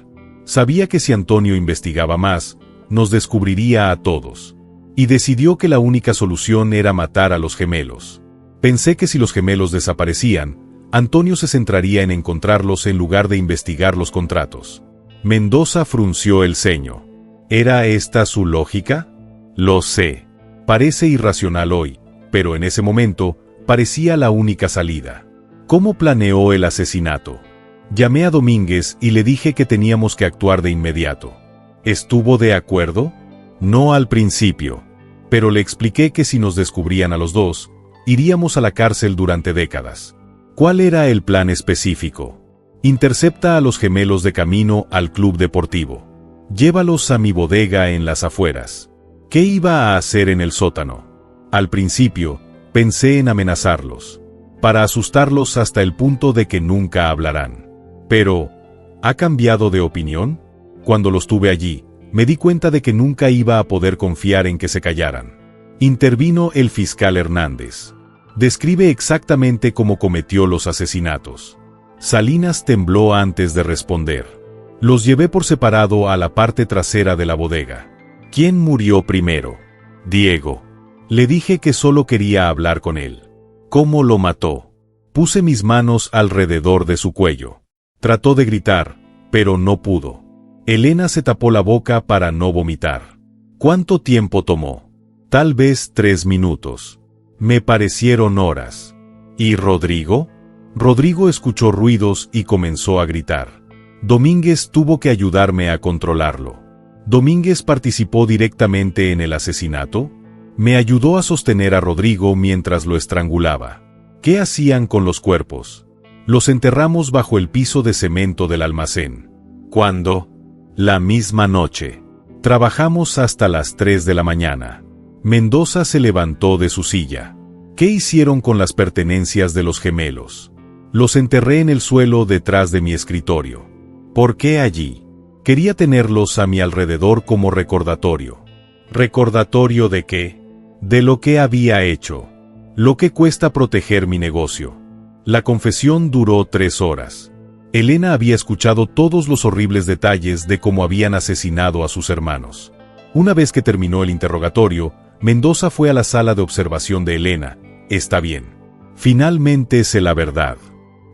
Sabía que si Antonio investigaba más, nos descubriría a todos. Y decidió que la única solución era matar a los gemelos. Pensé que si los gemelos desaparecían, Antonio se centraría en encontrarlos en lugar de investigar los contratos. Mendoza frunció el ceño. ¿Era esta su lógica? Lo sé. Parece irracional hoy, pero en ese momento, parecía la única salida. ¿Cómo planeó el asesinato? Llamé a Domínguez y le dije que teníamos que actuar de inmediato. ¿Estuvo de acuerdo? No al principio, pero le expliqué que si nos descubrían a los dos, Iríamos a la cárcel durante décadas. ¿Cuál era el plan específico? Intercepta a los gemelos de camino al club deportivo. Llévalos a mi bodega en las afueras. ¿Qué iba a hacer en el sótano? Al principio, pensé en amenazarlos, para asustarlos hasta el punto de que nunca hablarán. Pero, ¿ha cambiado de opinión? Cuando los tuve allí, me di cuenta de que nunca iba a poder confiar en que se callaran. Intervino el fiscal Hernández. Describe exactamente cómo cometió los asesinatos. Salinas tembló antes de responder. Los llevé por separado a la parte trasera de la bodega. ¿Quién murió primero? Diego. Le dije que solo quería hablar con él. ¿Cómo lo mató? Puse mis manos alrededor de su cuello. Trató de gritar, pero no pudo. Elena se tapó la boca para no vomitar. ¿Cuánto tiempo tomó? Tal vez 3 minutos. Me parecieron horas. ¿Y Rodrigo? Rodrigo escuchó ruidos y comenzó a gritar. Domínguez tuvo que ayudarme a controlarlo. ¿Domínguez participó directamente en el asesinato? Me ayudó a sostener a Rodrigo mientras lo estrangulaba. ¿Qué hacían con los cuerpos? Los enterramos bajo el piso de cemento del almacén. ¿Cuándo? La misma noche. Trabajamos hasta las 3 de la mañana. Mendoza se levantó de su silla. ¿Qué hicieron con las pertenencias de los gemelos? Los enterré en el suelo detrás de mi escritorio. ¿Por qué allí? Quería tenerlos a mi alrededor como recordatorio. ¿Recordatorio de qué? De lo que había hecho. Lo que cuesta proteger mi negocio. La confesión duró 3 horas. Elena había escuchado todos los horribles detalles de cómo habían asesinado a sus hermanos. Una vez que terminó el interrogatorio, Mendoza fue a la sala de observación de Elena. Está bien. Finalmente sé la verdad.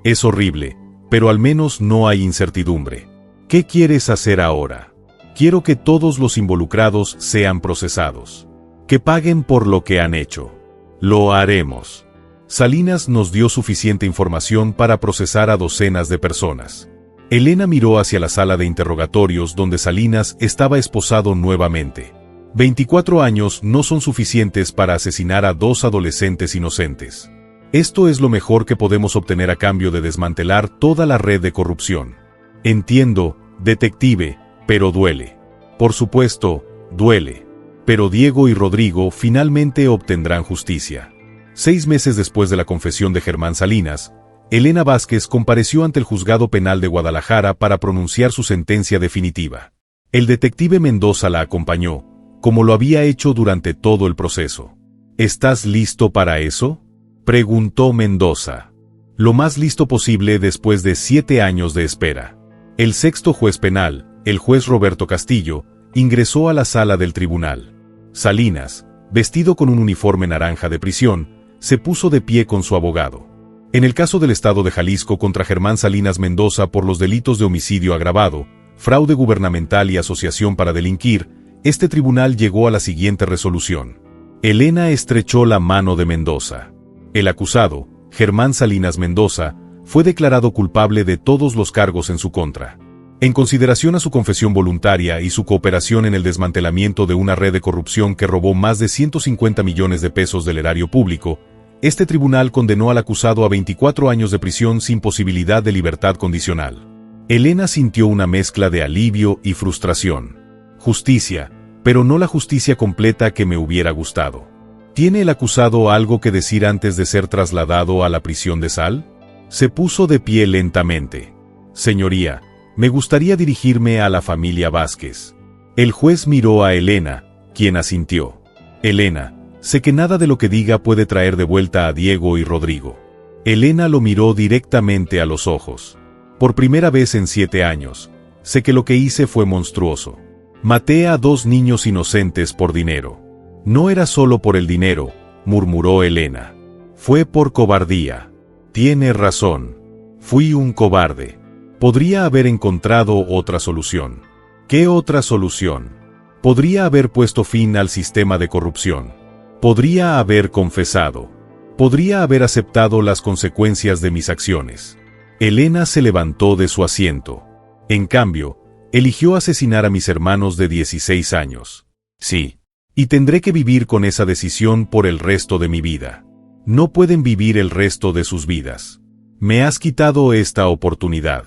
Es horrible, pero al menos no hay incertidumbre. ¿Qué quieres hacer ahora? Quiero que todos los involucrados sean procesados. Que paguen por lo que han hecho. Lo haremos. Salinas nos dio suficiente información para procesar a docenas de personas. Elena miró hacia la sala de interrogatorios donde Salinas estaba esposado nuevamente. 24 años no son suficientes para asesinar a 2 adolescentes inocentes. Esto es lo mejor que podemos obtener a cambio de desmantelar toda la red de corrupción. Entiendo, detective, pero duele. Por supuesto, duele. Pero Diego y Rodrigo finalmente obtendrán justicia. 6 meses después de la confesión de Germán Salinas, Elena Vázquez compareció ante el Juzgado Penal de Guadalajara para pronunciar su sentencia definitiva. El detective Mendoza la acompañó, como lo había hecho durante todo el proceso. ¿Estás listo para eso?, preguntó Mendoza. Lo más listo posible después de 7 años de espera. El 6º juez penal, el juez Roberto Castillo, ingresó a la sala del tribunal. Salinas, vestido con un uniforme naranja de prisión, se puso de pie con su abogado. En el caso del Estado de Jalisco contra Germán Salinas Mendoza por los delitos de homicidio agravado, fraude gubernamental y asociación para delinquir, este tribunal llegó a la siguiente resolución. Elena estrechó la mano de Mendoza. El acusado, Germán Salinas Mendoza, fue declarado culpable de todos los cargos en su contra. En consideración a su confesión voluntaria y su cooperación en el desmantelamiento de una red de corrupción que robó más de 150 millones de pesos del erario público, este tribunal condenó al acusado a 24 años de prisión sin posibilidad de libertad condicional. Elena sintió una mezcla de alivio y frustración. Justicia, pero no la justicia completa que me hubiera gustado. ¿Tiene el acusado algo que decir antes de ser trasladado a la prisión de Sal? Se puso de pie lentamente. Señoría, me gustaría dirigirme a la familia Vázquez. El juez miró a Elena, quien asintió. Elena, sé que nada de lo que diga puede traer de vuelta a Diego y Rodrigo. Elena lo miró directamente a los ojos. Por primera vez en 7 años, sé que lo que hice fue monstruoso. Maté a 2 niños inocentes por dinero. No era solo por el dinero, murmuró Elena. Fue por cobardía. Tiene razón. Fui un cobarde. Podría haber encontrado otra solución. ¿Qué otra solución? Podría haber puesto fin al sistema de corrupción. Podría haber confesado. Podría haber aceptado las consecuencias de mis acciones. Elena se levantó de su asiento. En cambio, eligió asesinar a mis hermanos de 16 años. Sí. Y tendré que vivir con esa decisión por el resto de mi vida. No pueden vivir el resto de sus vidas. Me has quitado esta oportunidad.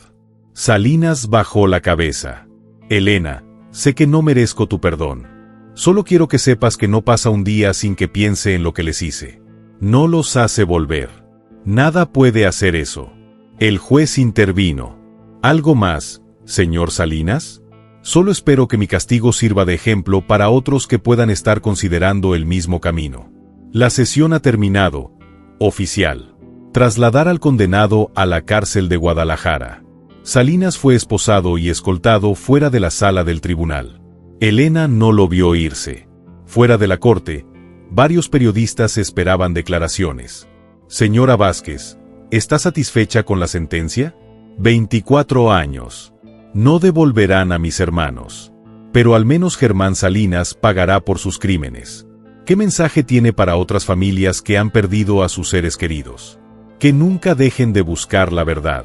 Salinas bajó la cabeza. Elena, sé que no merezco tu perdón. Solo quiero que sepas que no pasa un día sin que piense en lo que les hice. No los hace volver. Nada puede hacer eso. El juez intervino. ¿Algo más, señor Salinas? Solo espero que mi castigo sirva de ejemplo para otros que puedan estar considerando el mismo camino. La sesión ha terminado. Oficial. Trasladar al condenado a la cárcel de Guadalajara. Salinas fue esposado y escoltado fuera de la sala del tribunal. Elena no lo vio irse. Fuera de la corte, varios periodistas esperaban declaraciones. Señora Vázquez, ¿está satisfecha con la sentencia? 24 años. No devolverán a mis hermanos. Pero al menos Germán Salinas pagará por sus crímenes. ¿Qué mensaje tiene para otras familias que han perdido a sus seres queridos? Que nunca dejen de buscar la verdad.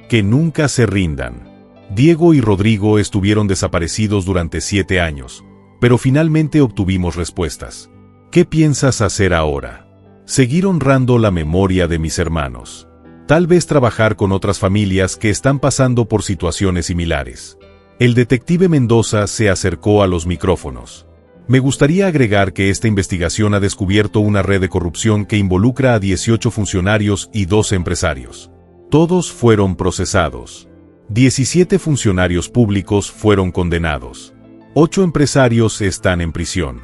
Que nunca se rindan. Diego y Rodrigo estuvieron desaparecidos durante 7 años, pero finalmente obtuvimos respuestas. ¿Qué piensas hacer ahora? Seguir honrando la memoria de mis hermanos. Tal vez trabajar con otras familias que están pasando por situaciones similares. El detective Mendoza se acercó a los micrófonos. Me gustaría agregar que esta investigación ha descubierto una red de corrupción que involucra a 18 funcionarios y 12 empresarios. Todos fueron procesados. 17 funcionarios públicos fueron condenados. 8 empresarios están en prisión.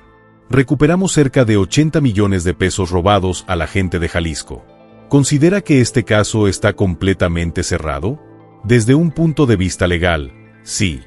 Recuperamos cerca de 80 millones de pesos robados a la gente de Jalisco. ¿Considera que este caso está completamente cerrado? Desde un punto de vista legal, sí.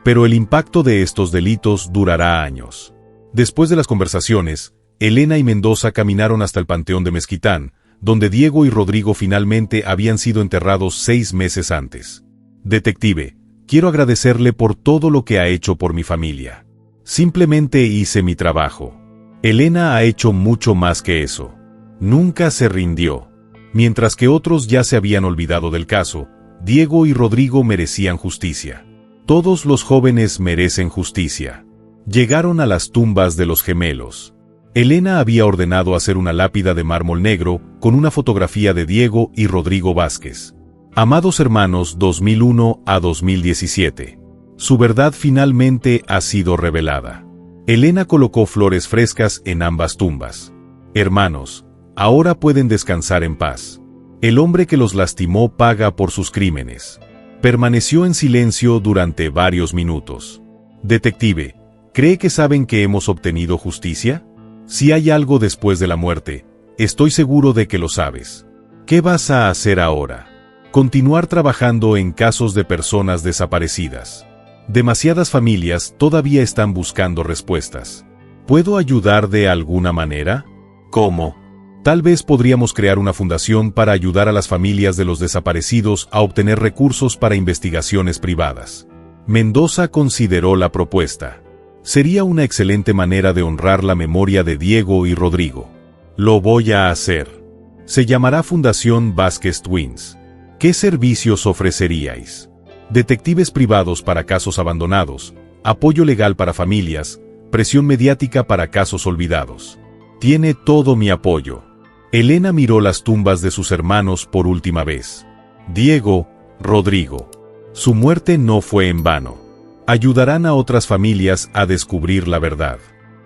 Pero el impacto de estos delitos durará años. Después de las conversaciones, Elena y Mendoza caminaron hasta el Panteón de Mezquitán, donde Diego y Rodrigo finalmente habían sido enterrados 6 meses antes. Detective, quiero agradecerle por todo lo que ha hecho por mi familia. Simplemente hice mi trabajo. Elena ha hecho mucho más que eso. Nunca se rindió. Mientras que otros ya se habían olvidado del caso, Diego y Rodrigo merecían justicia. Todos los jóvenes merecen justicia. Llegaron a las tumbas de los gemelos. Elena había ordenado hacer una lápida de mármol negro con una fotografía de Diego y Rodrigo Vázquez. Amados hermanos 2001 a 2017. Su verdad finalmente ha sido revelada. Elena colocó flores frescas en ambas tumbas. Hermanos, ahora pueden descansar en paz. El hombre que los lastimó paga por sus crímenes. Permaneció en silencio durante varios minutos. Detective, ¿cree que saben que hemos obtenido justicia? Si hay algo después de la muerte, estoy seguro de que lo sabes. ¿Qué vas a hacer ahora? Continuar trabajando en casos de personas desaparecidas. Demasiadas familias todavía están buscando respuestas. ¿Puedo ayudar de alguna manera? ¿Cómo? Tal vez podríamos crear una fundación para ayudar a las familias de los desaparecidos a obtener recursos para investigaciones privadas. Mendoza consideró la propuesta. Sería una excelente manera de honrar la memoria de Diego y Rodrigo. Lo voy a hacer. Se llamará Fundación Vázquez Twins. ¿Qué servicios ofreceríais? Detectives privados para casos abandonados, apoyo legal para familias, presión mediática para casos olvidados. Tiene todo mi apoyo. Elena miró las tumbas de sus hermanos por última vez. Diego, Rodrigo. Su muerte no fue en vano. Ayudarán a otras familias a descubrir la verdad.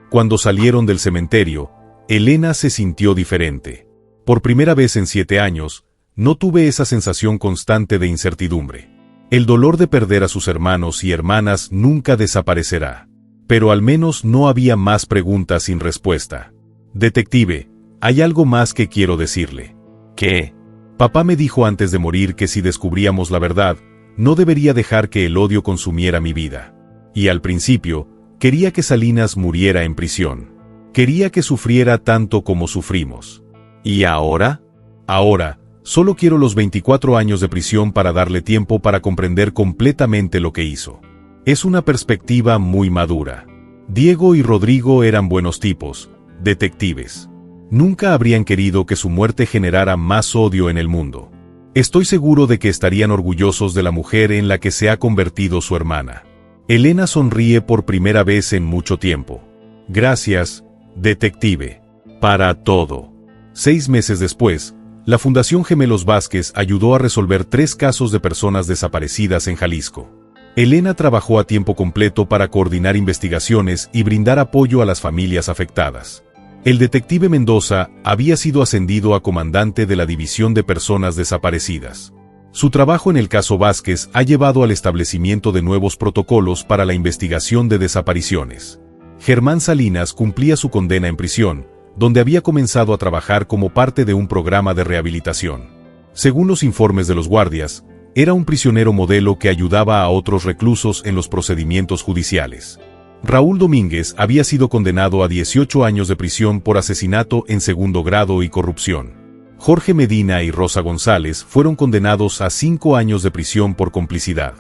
Cuando salieron del cementerio, Elena se sintió diferente. Por primera vez en 7 años, no tuve esa sensación constante de incertidumbre. El dolor de perder a sus hermanos y hermanas nunca desaparecerá. Pero al menos no había más preguntas sin respuesta. Detective, hay algo más que quiero decirle. ¿Qué? Papá me dijo antes de morir que si descubríamos la verdad, no debería dejar que el odio consumiera mi vida. Y al principio, quería que Salinas muriera en prisión. Quería que sufriera tanto como sufrimos. ¿Y ahora? Ahora, solo quiero los 24 años de prisión para darle tiempo para comprender completamente lo que hizo. Es una perspectiva muy madura. Diego y Rodrigo eran buenos tipos, detectives. Nunca habrían querido que su muerte generara más odio en el mundo. Estoy seguro de que estarían orgullosos de la mujer en la que se ha convertido su hermana. Elena sonríe por primera vez en mucho tiempo. Gracias, detective. Para todo. 6 meses después, la Fundación Gemelos Vázquez ayudó a resolver 3 casos de personas desaparecidas en Jalisco. Elena trabajó a tiempo completo para coordinar investigaciones y brindar apoyo a las familias afectadas. El detective Mendoza había sido ascendido a comandante de la División de Personas Desaparecidas. Su trabajo en el caso Vázquez ha llevado al establecimiento de nuevos protocolos para la investigación de desapariciones. Germán Salinas cumplía su condena en prisión, donde había comenzado a trabajar como parte de un programa de rehabilitación. Según los informes de los guardias, era un prisionero modelo que ayudaba a otros reclusos en los procedimientos judiciales. Raúl Domínguez había sido condenado a 18 años de prisión por asesinato en segundo grado y corrupción. Jorge Medina y Rosa González fueron condenados a 5 años de prisión por complicidad.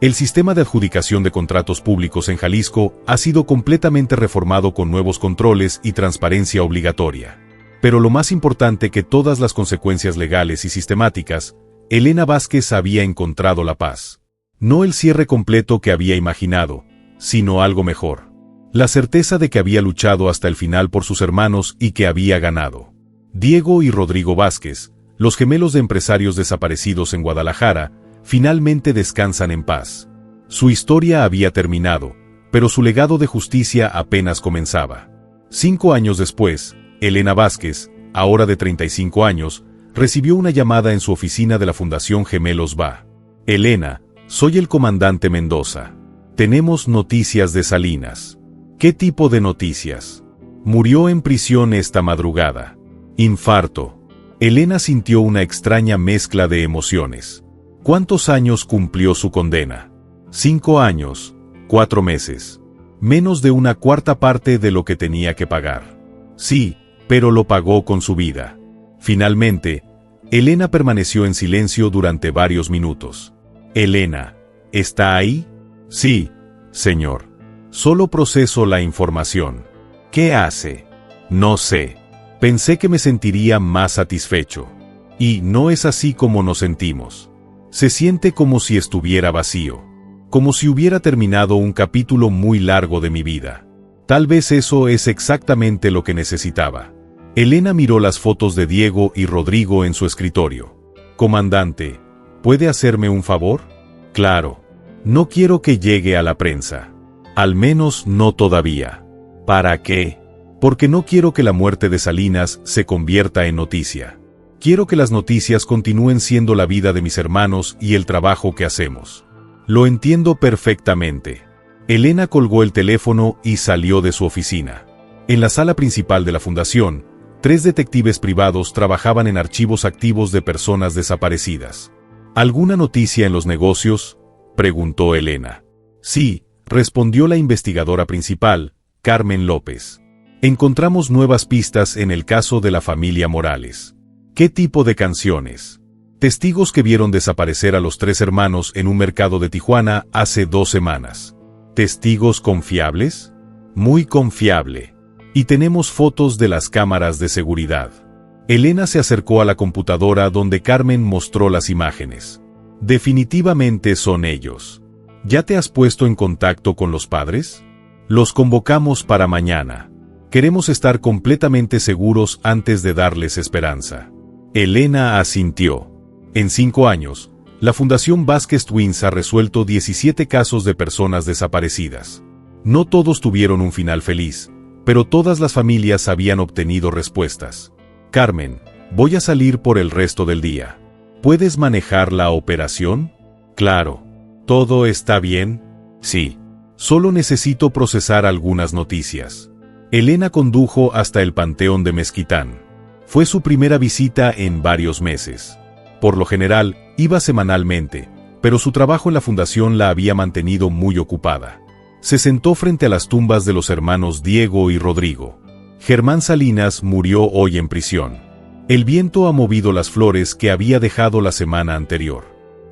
El sistema de adjudicación de contratos públicos en Jalisco ha sido completamente reformado con nuevos controles y transparencia obligatoria. Pero lo más importante que todas las consecuencias legales y sistemáticas, Elena Vázquez había encontrado la paz. No el cierre completo que había imaginado, sino algo mejor. La certeza de que había luchado hasta el final por sus hermanos y que había ganado. Diego y Rodrigo Vázquez, los gemelos de empresarios desaparecidos en Guadalajara, finalmente descansan en paz. Su historia había terminado, pero su legado de justicia apenas comenzaba. 5 años después, Elena Vázquez, ahora de 35 años, recibió una llamada en su oficina de la Fundación Gemelos Va. Elena, soy el comandante Mendoza. Tenemos noticias de Salinas. ¿Qué tipo de noticias? Murió en prisión esta madrugada. Infarto. Elena sintió una extraña mezcla de emociones. ¿Cuántos años cumplió su condena? 5 años, 4 meses. Menos de una cuarta parte de lo que tenía que pagar. Sí, pero lo pagó con su vida. Finalmente, Elena permaneció en silencio durante varios minutos. Elena, ¿está ahí? Sí, señor. Solo proceso la información. ¿Qué hace? No sé. Pensé que me sentiría más satisfecho. Y no es así como nos sentimos. Se siente como si estuviera vacío. Como si hubiera terminado un capítulo muy largo de mi vida. Tal vez eso es exactamente lo que necesitaba. Elena miró las fotos de Diego y Rodrigo en su escritorio. Comandante, ¿puede hacerme un favor? Claro. No quiero que llegue a la prensa. Al menos no todavía. ¿Para qué? Porque no quiero que la muerte de Salinas se convierta en noticia. Quiero que las noticias continúen siendo la vida de mis hermanos y el trabajo que hacemos. Lo entiendo perfectamente. Elena colgó el teléfono y salió de su oficina. En la sala principal de la fundación, 3 detectives privados trabajaban en archivos activos de personas desaparecidas. ¿Alguna noticia en los negocios?, preguntó Elena. Sí, respondió la investigadora principal, Carmen López. Encontramos nuevas pistas en el caso de la familia Morales. ¿Qué tipo de canciones? Testigos que vieron desaparecer a los 3 hermanos en un mercado de Tijuana hace 2 semanas. ¿Testigos confiables? Muy confiable. Y tenemos fotos de las cámaras de seguridad. Elena se acercó a la computadora donde Carmen mostró las imágenes. Definitivamente son ellos. ¿Ya te has puesto en contacto con los padres? Los convocamos para mañana. Queremos estar completamente seguros antes de darles esperanza. Elena asintió. En 5 años, la Fundación Vázquez Twins ha resuelto 17 casos de personas desaparecidas. No todos tuvieron un final feliz, pero todas las familias habían obtenido respuestas. Carmen, voy a salir por el resto del día. ¿Puedes manejar la operación? Claro. ¿Todo está bien? Sí. Solo necesito procesar algunas noticias. Elena condujo hasta el Panteón de Mezquitán. Fue su primera visita en varios meses. Por lo general, iba semanalmente, pero su trabajo en la fundación la había mantenido muy ocupada. Se sentó frente a las tumbas de los hermanos Diego y Rodrigo. Germán Salinas murió hoy en prisión. El viento ha movido las flores que había dejado la semana anterior.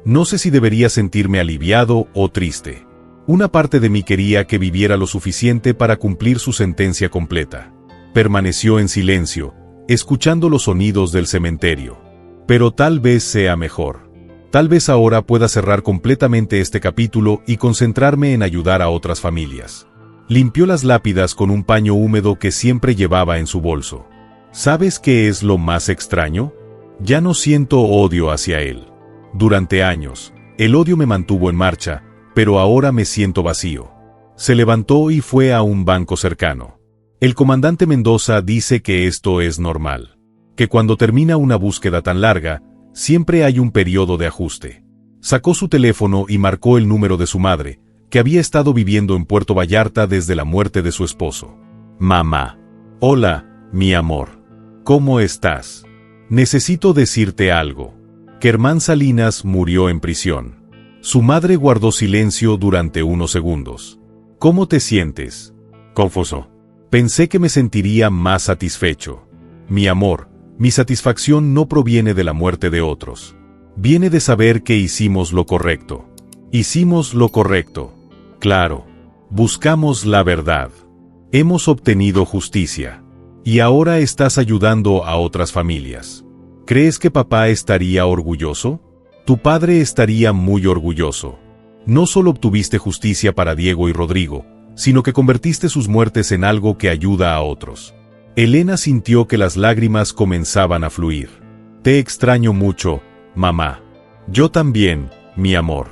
No sé si debería sentirme aliviado o triste. Una parte de mí quería que viviera lo suficiente para cumplir su sentencia completa. Permaneció en silencio, escuchando los sonidos del cementerio. Pero tal vez sea mejor. Tal vez ahora pueda cerrar completamente este capítulo y concentrarme en ayudar a otras familias. Limpió las lápidas con un paño húmedo que siempre llevaba en su bolso. ¿Sabes qué es lo más extraño? Ya no siento odio hacia él. Durante años, el odio me mantuvo en marcha, pero ahora me siento vacío. Se levantó y fue a un banco cercano. El comandante Mendoza dice que esto es normal, que cuando termina una búsqueda tan larga, siempre hay un periodo de ajuste. Sacó su teléfono y marcó el número de su madre, que había estado viviendo en Puerto Vallarta desde la muerte de su esposo. Mamá. Hola, mi amor. ¿Cómo estás? Necesito decirte algo. Germán Salinas murió en prisión. Su madre guardó silencio durante unos segundos. ¿Cómo te sientes? Confuso. Pensé que me sentiría más satisfecho. Mi amor, mi satisfacción no proviene de la muerte de otros. Viene de saber que hicimos lo correcto. Hicimos lo correcto. Claro. Buscamos la verdad. Hemos obtenido justicia. Y ahora estás ayudando a otras familias. ¿Crees que papá estaría orgulloso? Tu padre estaría muy orgulloso. No solo obtuviste justicia para Diego y Rodrigo, sino que convertiste sus muertes en algo que ayuda a otros. Elena sintió que las lágrimas comenzaban a fluir. Te extraño mucho, mamá. Yo también, mi amor.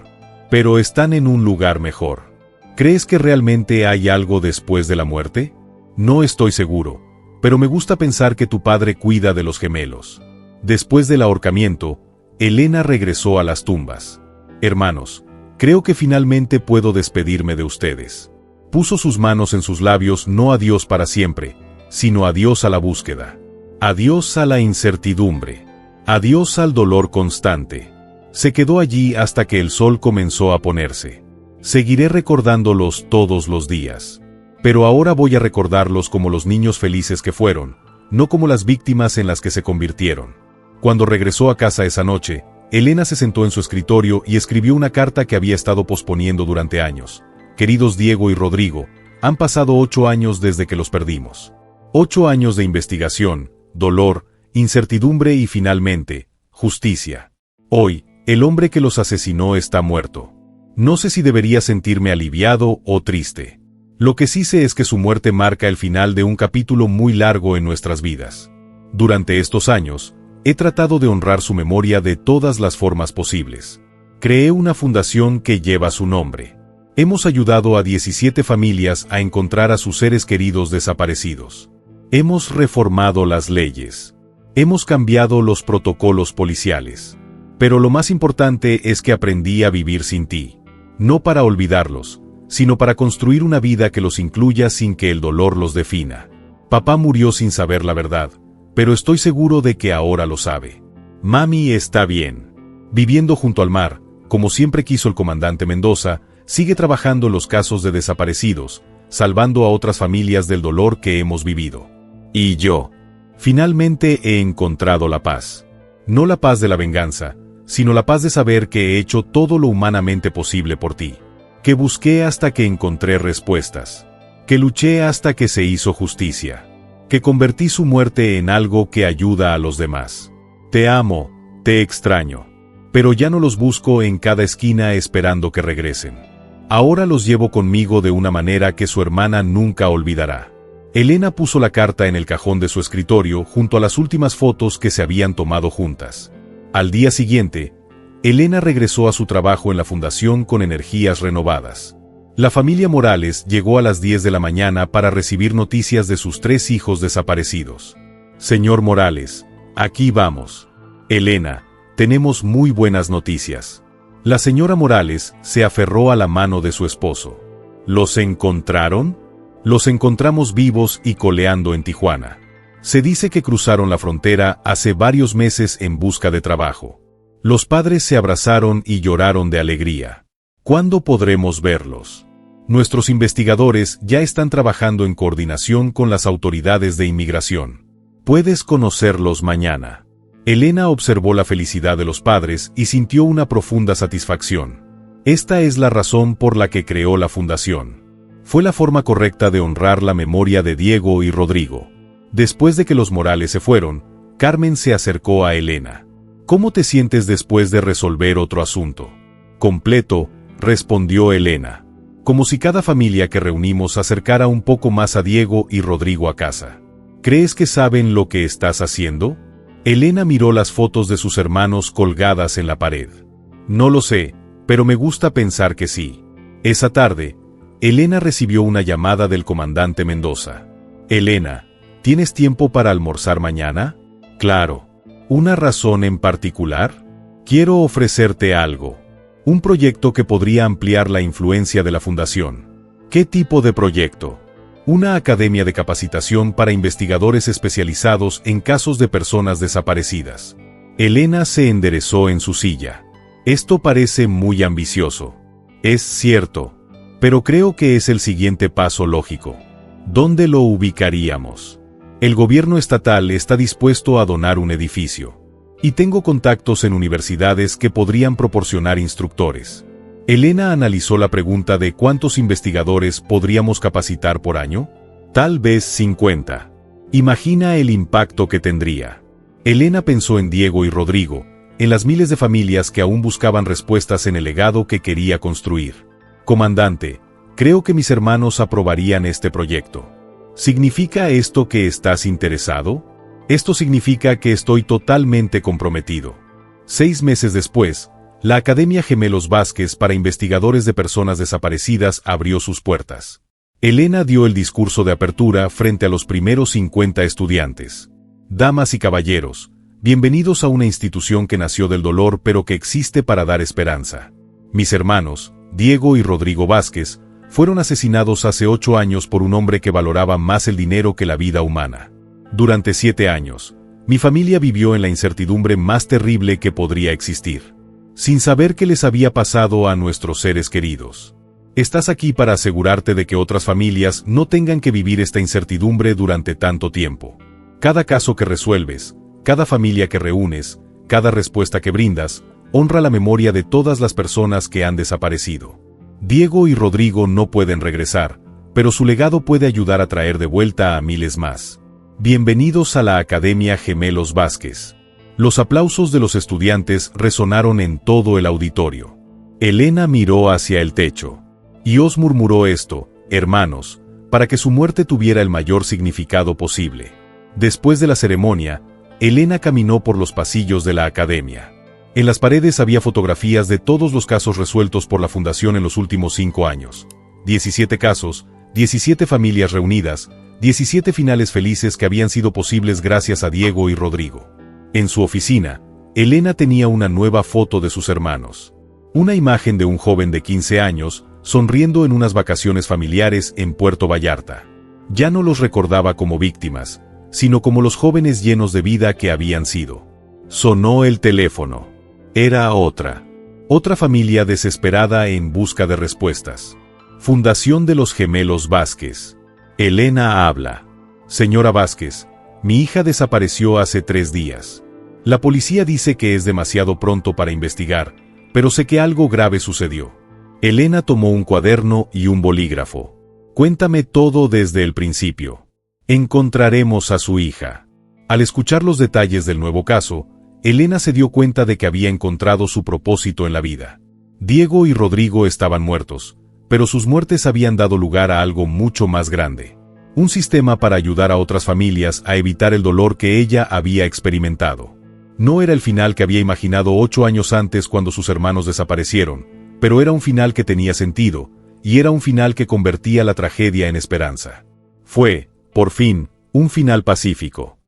Pero están en un lugar mejor. ¿Crees que realmente hay algo después de la muerte? No estoy seguro, pero me gusta pensar que tu padre cuida de los gemelos. Después del ahorcamiento, Elena regresó a las tumbas. Hermanos, creo que finalmente puedo despedirme de ustedes. Puso sus manos en sus labios, no adiós para siempre, sino adiós a la búsqueda. Adiós a la incertidumbre. Adiós al dolor constante. Se quedó allí hasta que el sol comenzó a ponerse. Seguiré recordándolos todos los días. Pero ahora voy a recordarlos como los niños felices que fueron, no como las víctimas en las que se convirtieron. Cuando regresó a casa esa noche, Elena se sentó en su escritorio y escribió una carta que había estado posponiendo durante años. Queridos Diego y Rodrigo, han pasado 8 años desde que los perdimos. 8 años de investigación, dolor, incertidumbre y finalmente, justicia. Hoy, el hombre que los asesinó está muerto. No sé si debería sentirme aliviado o triste. Lo que sí sé es que su muerte marca el final de un capítulo muy largo en nuestras vidas. Durante estos años, he tratado de honrar su memoria de todas las formas posibles. Creé una fundación que lleva su nombre. Hemos ayudado a 17 familias a encontrar a sus seres queridos desaparecidos. Hemos reformado las leyes. Hemos cambiado los protocolos policiales. Pero lo más importante es que aprendí a vivir sin ti. No para olvidarlos, sino para construir una vida que los incluya sin que el dolor los defina. Papá murió sin saber la verdad, pero estoy seguro de que ahora lo sabe. Mami está bien. Viviendo junto al mar, como siempre quiso el comandante Mendoza, sigue trabajando en los casos de desaparecidos, salvando a otras familias del dolor que hemos vivido. Y yo, finalmente he encontrado la paz. No la paz de la venganza, sino la paz de saber que he hecho todo lo humanamente posible por ti. Que busqué hasta que encontré respuestas. Que luché hasta que se hizo justicia. Que convertí su muerte en algo que ayuda a los demás. Te amo, te extraño. Pero ya no los busco en cada esquina esperando que regresen. Ahora los llevo conmigo de una manera que su hermana nunca olvidará. Elena puso la carta en el cajón de su escritorio junto a las últimas fotos que se habían tomado juntas. Al día siguiente, Elena regresó a su trabajo en la fundación con energías renovadas. La familia Morales llegó a las 10 de la mañana para recibir noticias de sus 3 hijos desaparecidos. Señor Morales, aquí vamos. Elena, tenemos muy buenas noticias. La señora Morales se aferró a la mano de su esposo. ¿Los encontraron? Los encontramos vivos y coleando en Tijuana. Se dice que cruzaron la frontera hace varios meses en busca de trabajo. Los padres se abrazaron y lloraron de alegría. ¿Cuándo podremos verlos? Nuestros investigadores ya están trabajando en coordinación con las autoridades de inmigración. Puedes conocerlos mañana. Elena observó la felicidad de los padres y sintió una profunda satisfacción. Esta es la razón por la que creó la fundación. Fue la forma correcta de honrar la memoria de Diego y Rodrigo. Después de que los Morales se fueron, Carmen se acercó a Elena. ¿Cómo te sientes después de resolver otro asunto? Completo, respondió Elena. Como si cada familia que reunimos acercara un poco más a Diego y Rodrigo a casa. ¿Crees que saben lo que estás haciendo? Elena miró las fotos de sus hermanos colgadas en la pared. No lo sé, pero me gusta pensar que sí. Esa tarde, Elena recibió una llamada del comandante Mendoza. Elena, ¿tienes tiempo para almorzar mañana? Claro. ¿Una razón en particular? Quiero ofrecerte algo. Un proyecto que podría ampliar la influencia de la fundación. ¿Qué tipo de proyecto? Una academia de capacitación para investigadores especializados en casos de personas desaparecidas. Elena se enderezó en su silla. Esto parece muy ambicioso. Es cierto, pero creo que es el siguiente paso lógico. ¿Dónde lo ubicaríamos? El gobierno estatal está dispuesto a donar un edificio. Y tengo contactos en universidades que podrían proporcionar instructores. Elena analizó la pregunta de cuántos investigadores podríamos capacitar por año. Tal vez 50. Imagina el impacto que tendría. Elena pensó en Diego y Rodrigo, en las miles de familias que aún buscaban respuestas en el legado que quería construir. Comandante, creo que mis hermanos aprobarían este proyecto. ¿Significa esto que estás interesado? Esto significa que estoy totalmente comprometido. 6 meses después, la Academia Gemelos Vázquez para investigadores de personas desaparecidas abrió sus puertas. Elena dio el discurso de apertura frente a los primeros 50 estudiantes. Damas y caballeros, bienvenidos a una institución que nació del dolor pero que existe para dar esperanza. Mis hermanos, Diego y Rodrigo Vázquez, fueron asesinados hace 8 años por un hombre que valoraba más el dinero que la vida humana. Durante 7 años, mi familia vivió en la incertidumbre más terrible que podría existir, sin saber qué les había pasado a nuestros seres queridos. Estás aquí para asegurarte de que otras familias no tengan que vivir esta incertidumbre durante tanto tiempo. Cada caso que resuelves, cada familia que reúnes, cada respuesta que brindas, honra la memoria de todas las personas que han desaparecido. Diego y Rodrigo no pueden regresar, pero su legado puede ayudar a traer de vuelta a miles más. Bienvenidos a la Academia Gemelos Vázquez. Los aplausos de los estudiantes resonaron en todo el auditorio. Elena miró hacia el techo. Y os murmuró esto, hermanos, para que su muerte tuviera el mayor significado posible. Después de la ceremonia, Elena caminó por los pasillos de la academia. En las paredes había fotografías de todos los casos resueltos por la Fundación en los últimos 5 años. 17 casos, 17 familias reunidas, 17 finales felices que habían sido posibles gracias a Diego y Rodrigo. En su oficina, Elena tenía una nueva foto de sus hermanos. Una imagen de un joven de 15 años, sonriendo en unas vacaciones familiares en Puerto Vallarta. Ya no los recordaba como víctimas, sino como los jóvenes llenos de vida que habían sido. Sonó el teléfono. Era otra familia desesperada en busca de respuestas. Fundación de los Gemelos Vázquez. Elena habla. Señora Vázquez, mi hija desapareció hace 3 días. La policía dice que es demasiado pronto para investigar, pero sé que algo grave sucedió. Elena tomó un cuaderno y un bolígrafo. Cuéntame todo desde el principio. Encontraremos a su hija. Al escuchar los detalles del nuevo caso, Elena se dio cuenta de que había encontrado su propósito en la vida. Diego y Rodrigo estaban muertos, pero sus muertes habían dado lugar a algo mucho más grande. Un sistema para ayudar a otras familias a evitar el dolor que ella había experimentado. No era el final que había imaginado 8 años antes cuando sus hermanos desaparecieron, pero era un final que tenía sentido, y era un final que convertía la tragedia en esperanza. Fue, por fin, un final pacífico.